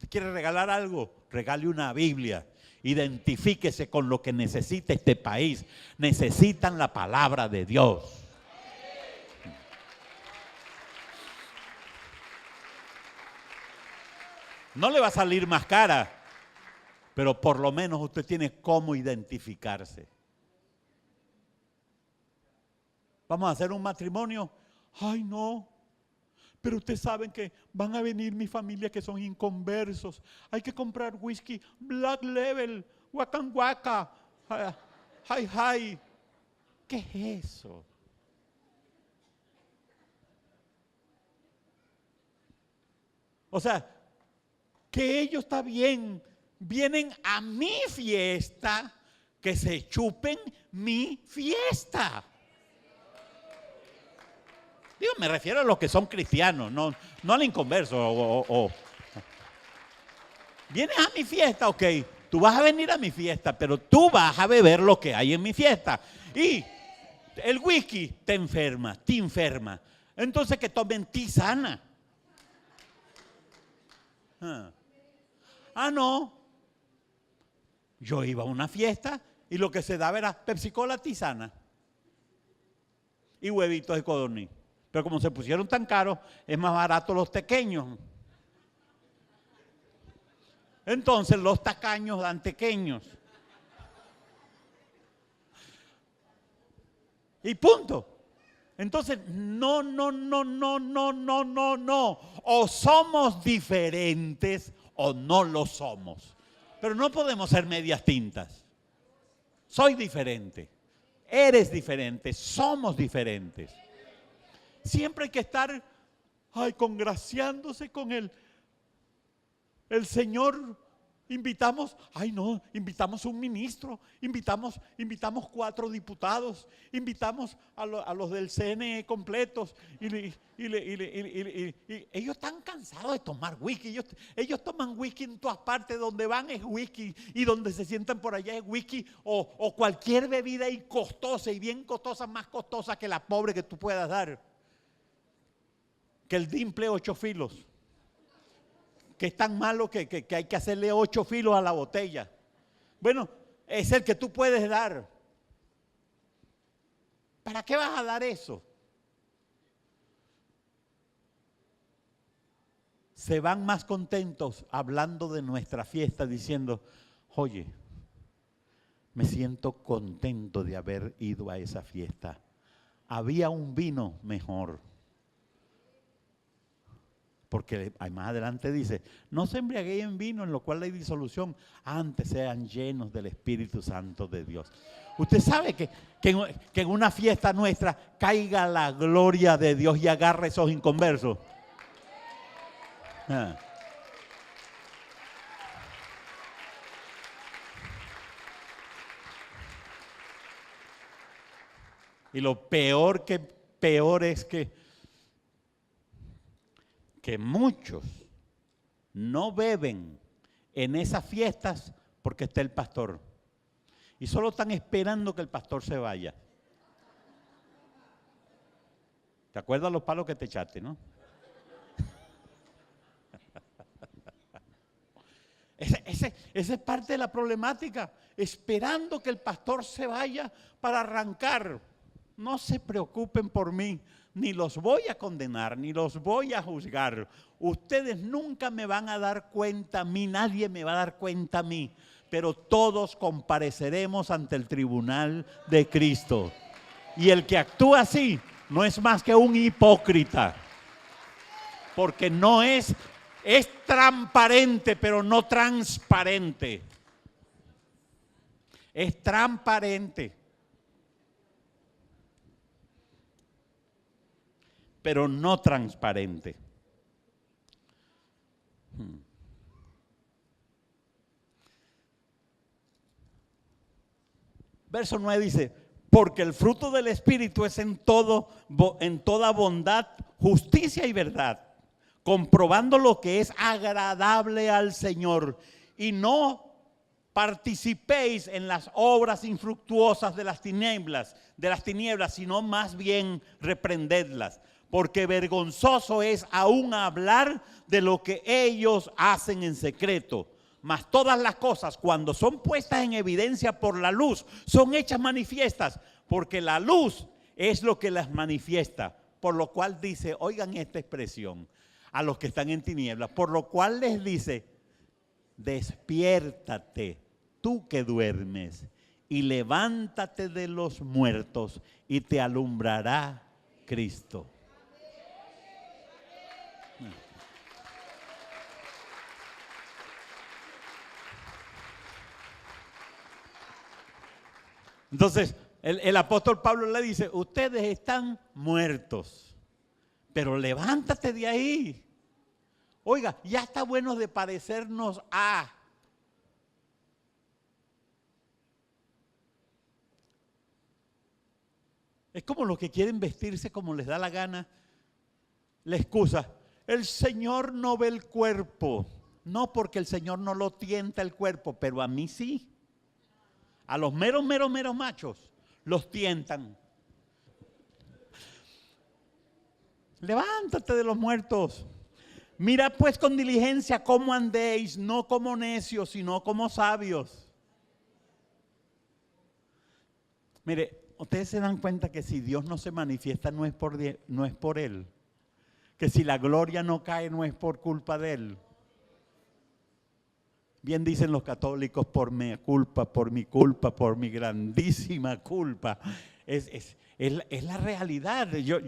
¿Quiere regalar algo? Regale una Biblia. Identifíquese con lo que necesita este país. Necesitan la palabra de Dios. No le va a salir más cara, pero por lo menos usted tiene cómo identificarse. Vamos a hacer un matrimonio. Ay, no. Pero ustedes saben que van a venir mi familia que son inconversos. Hay que comprar whisky Black Label, Wakan Waka, Hi Hi. ¿Qué es eso? O sea, que ellos está bien, vienen a mi fiesta, que se chupen mi fiesta. Digo, me refiero a los que son cristianos, no al inconverso. Vienes a mi fiesta, ok, tú vas a venir a mi fiesta, pero tú vas a beber lo que hay en mi fiesta. Y el whisky te enferma. Entonces que tomen tisana. No. Yo iba a una fiesta y lo que se daba era Pepsi Cola, tisana y huevitos de codorniz. Pero como se pusieron tan caros, es más barato los tequeños. Entonces los tacaños dan tequeños. Y punto. Entonces, no. O somos diferentes o no lo somos. Pero no podemos ser medias tintas. Soy diferente. Eres diferente. Somos diferentes. Siempre hay que estar congraciándose con el Señor. Invitamos un ministro, invitamos 4 diputados, invitamos a los del CNE completos y ellos están cansados de tomar whisky. Ellos toman whisky en todas partes, donde van es whisky y donde se sientan por allá es whisky o cualquier bebida y costosa y bien costosa, más costosa que la pobre que tú puedas dar. Que el dimple 8 filos. Que es tan malo que hay que hacerle 8 filos a la botella. Bueno, es el que tú puedes dar. ¿Para qué vas a dar eso? Se van más contentos hablando de nuestra fiesta diciendo, oye, Me siento contento de haber ido a esa fiesta. Había un vino mejor. Porque más adelante dice, no se embriagueen en vino en lo cual hay disolución, antes sean llenos del Espíritu Santo de Dios. Usted sabe que en una fiesta nuestra caiga la gloria de Dios y agarre esos inconversos. Ah. Y lo peor es que muchos no beben en esas fiestas porque está el pastor. Y solo están esperando que el pastor se vaya. ¿Te acuerdas los palos que te echaste, no? Esa es parte de la problemática. Esperando que el pastor se vaya para arrancar. No se preocupen por mí. Ni los voy a condenar, ni los voy a juzgar. Ustedes nunca me van a dar cuenta a mí, nadie me va a dar cuenta a mí. Pero todos compareceremos ante el tribunal de Cristo. Y el que actúa así no es más que un hipócrita. Porque no es transparente, pero no transparente. Es transparente, pero no transparente. Verso 9 dice, porque el fruto del Espíritu es en toda bondad, justicia y verdad, comprobando lo que es agradable al Señor, y no participéis en las obras infructuosas de las tinieblas, sino más bien reprendedlas, porque vergonzoso es aún hablar de lo que ellos hacen en secreto. Mas todas las cosas, cuando son puestas en evidencia por la luz, son hechas manifiestas, porque la luz es lo que las manifiesta. Por lo cual dice, oigan esta expresión, a los que están en tinieblas, por lo cual les dice, despiértate, tú que duermes, y levántate de los muertos, y te alumbrará Cristo. Entonces, el apóstol Pablo le dice, ustedes están muertos, pero levántate de ahí. Oiga, ya está bueno de parecernos a. Es como los que quieren vestirse como les da la gana. La excusa, el Señor no ve el cuerpo. No, porque el Señor no lo tienta el cuerpo, pero a mí sí. A los meros machos los tientan. Levántate de los muertos. Mira pues con diligencia cómo andéis, no como necios, sino como sabios. Mire, ustedes se dan cuenta que si Dios no se manifiesta no es por Él. Que si la gloria no cae no es por culpa de Él. Bien dicen los católicos, por mi culpa, por mi grandísima culpa. Es la realidad. Yo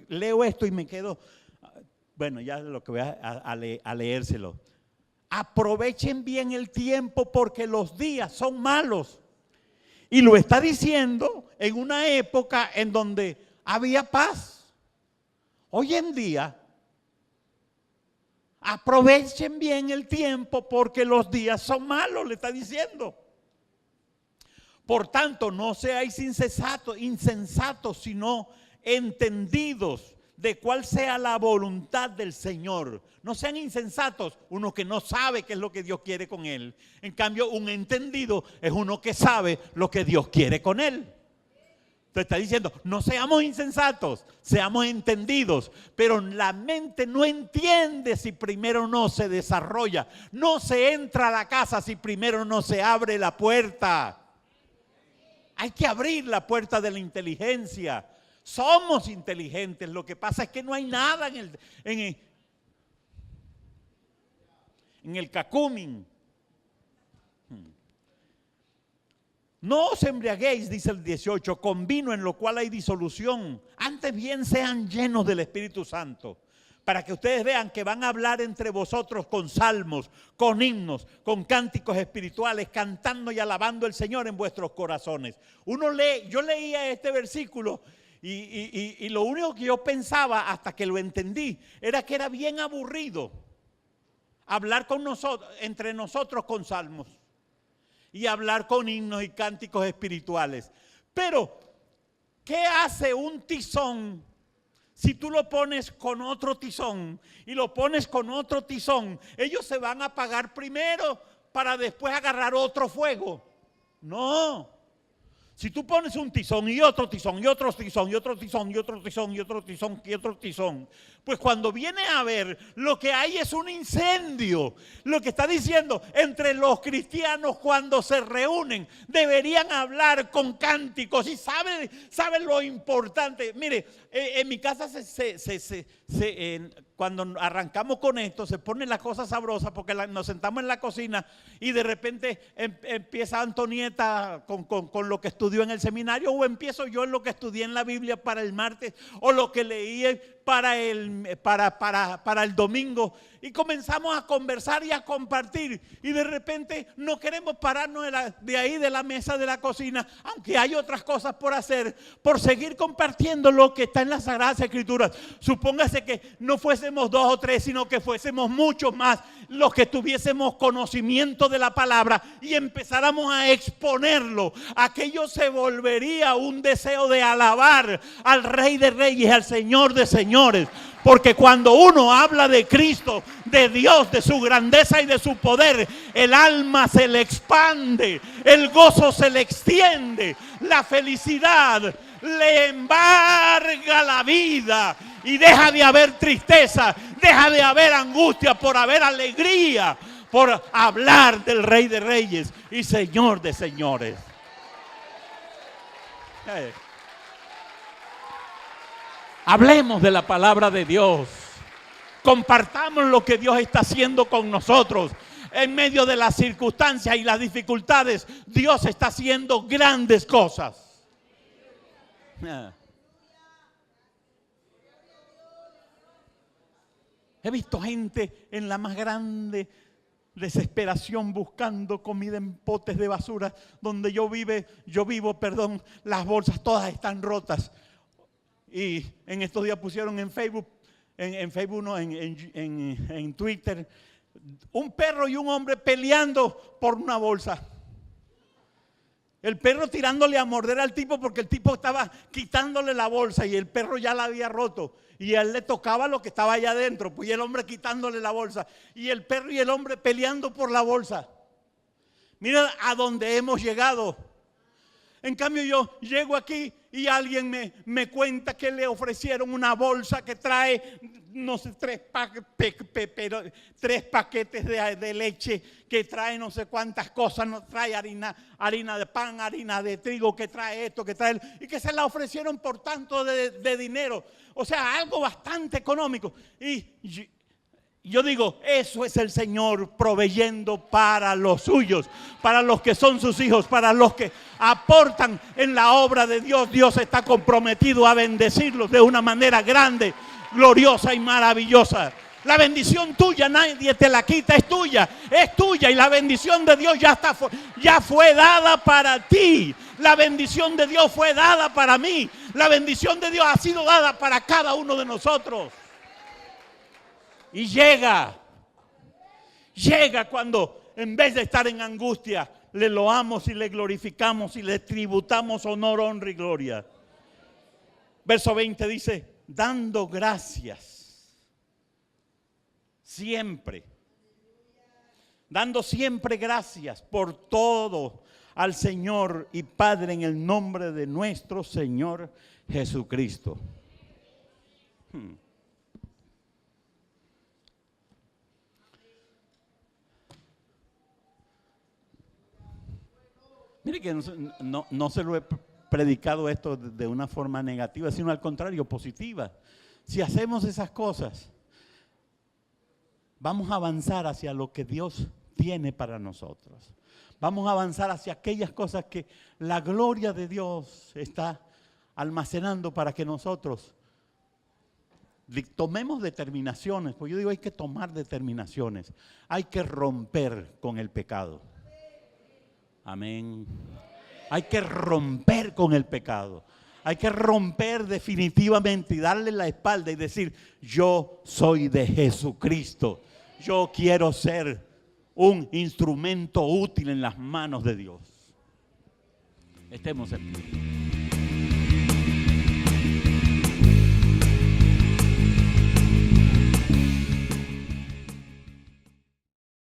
leo esto y me quedo, bueno, ya lo que voy a leérselo. Aprovechen bien el tiempo porque los días son malos. Y lo está diciendo en una época en donde había paz. Hoy en día, aprovechen bien el tiempo porque los días son malos, le está diciendo. Por tanto, no seáis insensatos, sino entendidos de cuál sea la voluntad del Señor. No sean insensatos, uno que no sabe qué es lo que Dios quiere con él. En cambio, un entendido es uno que sabe lo que Dios quiere con él. Te está diciendo, no seamos insensatos, seamos entendidos, pero la mente no entiende si primero no se desarrolla. No se entra a la casa si primero no se abre la puerta. Hay que abrir la puerta de la inteligencia. Somos inteligentes, lo que pasa es que no hay nada en el cacumen. No os embriaguéis, dice el 18, con vino en lo cual hay disolución. Antes bien sean llenos del Espíritu Santo. Para que ustedes vean que van a hablar entre vosotros con salmos, con himnos, con cánticos espirituales, cantando y alabando al Señor en vuestros corazones. Uno lee, yo leía este versículo y lo único que yo pensaba hasta que lo entendí era que era bien aburrido hablar con nosotros, entre nosotros con salmos y hablar con himnos y cánticos espirituales. Pero, ¿qué hace un tizón si tú lo pones con otro tizón y lo pones con otro tizón? Ellos se van a apagar primero para después agarrar otro fuego. No. Si tú pones un tizón y otro tizón y otro tizón y otro tizón y otro tizón y otro tizón y otro tizón, pues cuando viene a ver, lo que hay es un incendio. Lo que está diciendo, entre los cristianos cuando se reúnen deberían hablar con cánticos y saben lo importante. Mire, en mi casa cuando arrancamos con esto se pone la cosa sabrosa porque nos sentamos en la cocina y de repente empieza Antonieta con lo que estudió en el seminario, o empiezo yo en lo que estudié en la Biblia para el martes, o lo que leí para el domingo, y comenzamos a conversar y a compartir, y de repente no queremos pararnos de ahí de la mesa de la cocina, aunque hay otras cosas por hacer, por seguir compartiendo lo que está en las Sagradas Escrituras. Supóngase que no fuésemos 2 o 3, sino que fuésemos muchos más los que tuviésemos conocimiento de la palabra y empezáramos a exponerlo. Aquello se volvería un deseo de alabar al Rey de Reyes, al Señor de Señores. Porque cuando uno habla de Cristo, de Dios, de su grandeza y de su poder, el alma se le expande, el gozo se le extiende, la felicidad le embarga la vida y deja de haber tristeza, deja de haber angustia, por haber alegría, por hablar del Rey de Reyes y Señor de Señores. Hablemos de la palabra de Dios. Compartamos lo que Dios está haciendo con nosotros. En medio de las circunstancias y las dificultades, Dios está haciendo grandes cosas. He visto gente en la más grande desesperación buscando comida en potes de basura. Donde yo vivo, las bolsas todas están rotas. Y en estos días pusieron en Facebook, en Twitter, un perro y un hombre peleando por una bolsa. El perro tirándole a morder al tipo porque el tipo estaba quitándole la bolsa y el perro ya la había roto. Y a él le tocaba lo que estaba allá adentro, pues, y el hombre quitándole la bolsa. Y el perro y el hombre peleando por la bolsa. Mira a dónde hemos llegado. En cambio yo llego aquí y alguien me cuenta que le ofrecieron una bolsa que trae, no sé, 3 paquetes de leche, que trae no sé cuántas cosas, no trae harina de pan, harina de trigo, que trae esto, que trae, y que se la ofrecieron por tanto de dinero. O sea, algo bastante económico. Y yo digo, eso es el Señor proveyendo para los suyos, para los que son sus hijos, para los que aportan en la obra de Dios. Dios está comprometido a bendecirlos de una manera grande, gloriosa y maravillosa. La bendición tuya nadie te la quita, es tuya, y la bendición de Dios ya fue dada para ti. La bendición de Dios fue dada para mí. La bendición de Dios ha sido dada para cada uno de nosotros. Y llega cuando en vez de estar en angustia, le loamos y le glorificamos y le tributamos honor, honra y gloria. Verso 20 dice, dando gracias siempre, dando siempre gracias por todo al Señor y Padre en el nombre de nuestro Señor Jesucristo. Mire que no se lo he predicado esto de una forma negativa, sino al contrario, positiva. Si hacemos esas cosas, vamos a avanzar hacia lo que Dios tiene para nosotros. Vamos a avanzar hacia aquellas cosas que la gloria de Dios está almacenando para que nosotros tomemos determinaciones. Pues yo digo, hay que tomar determinaciones. Hay que romper con el pecado. Amén. Hay que romper con el pecado. Hay que romper definitivamente y darle la espalda y decir, yo soy de Jesucristo. Yo quiero ser un instrumento útil en las manos de Dios. Estemos en pie.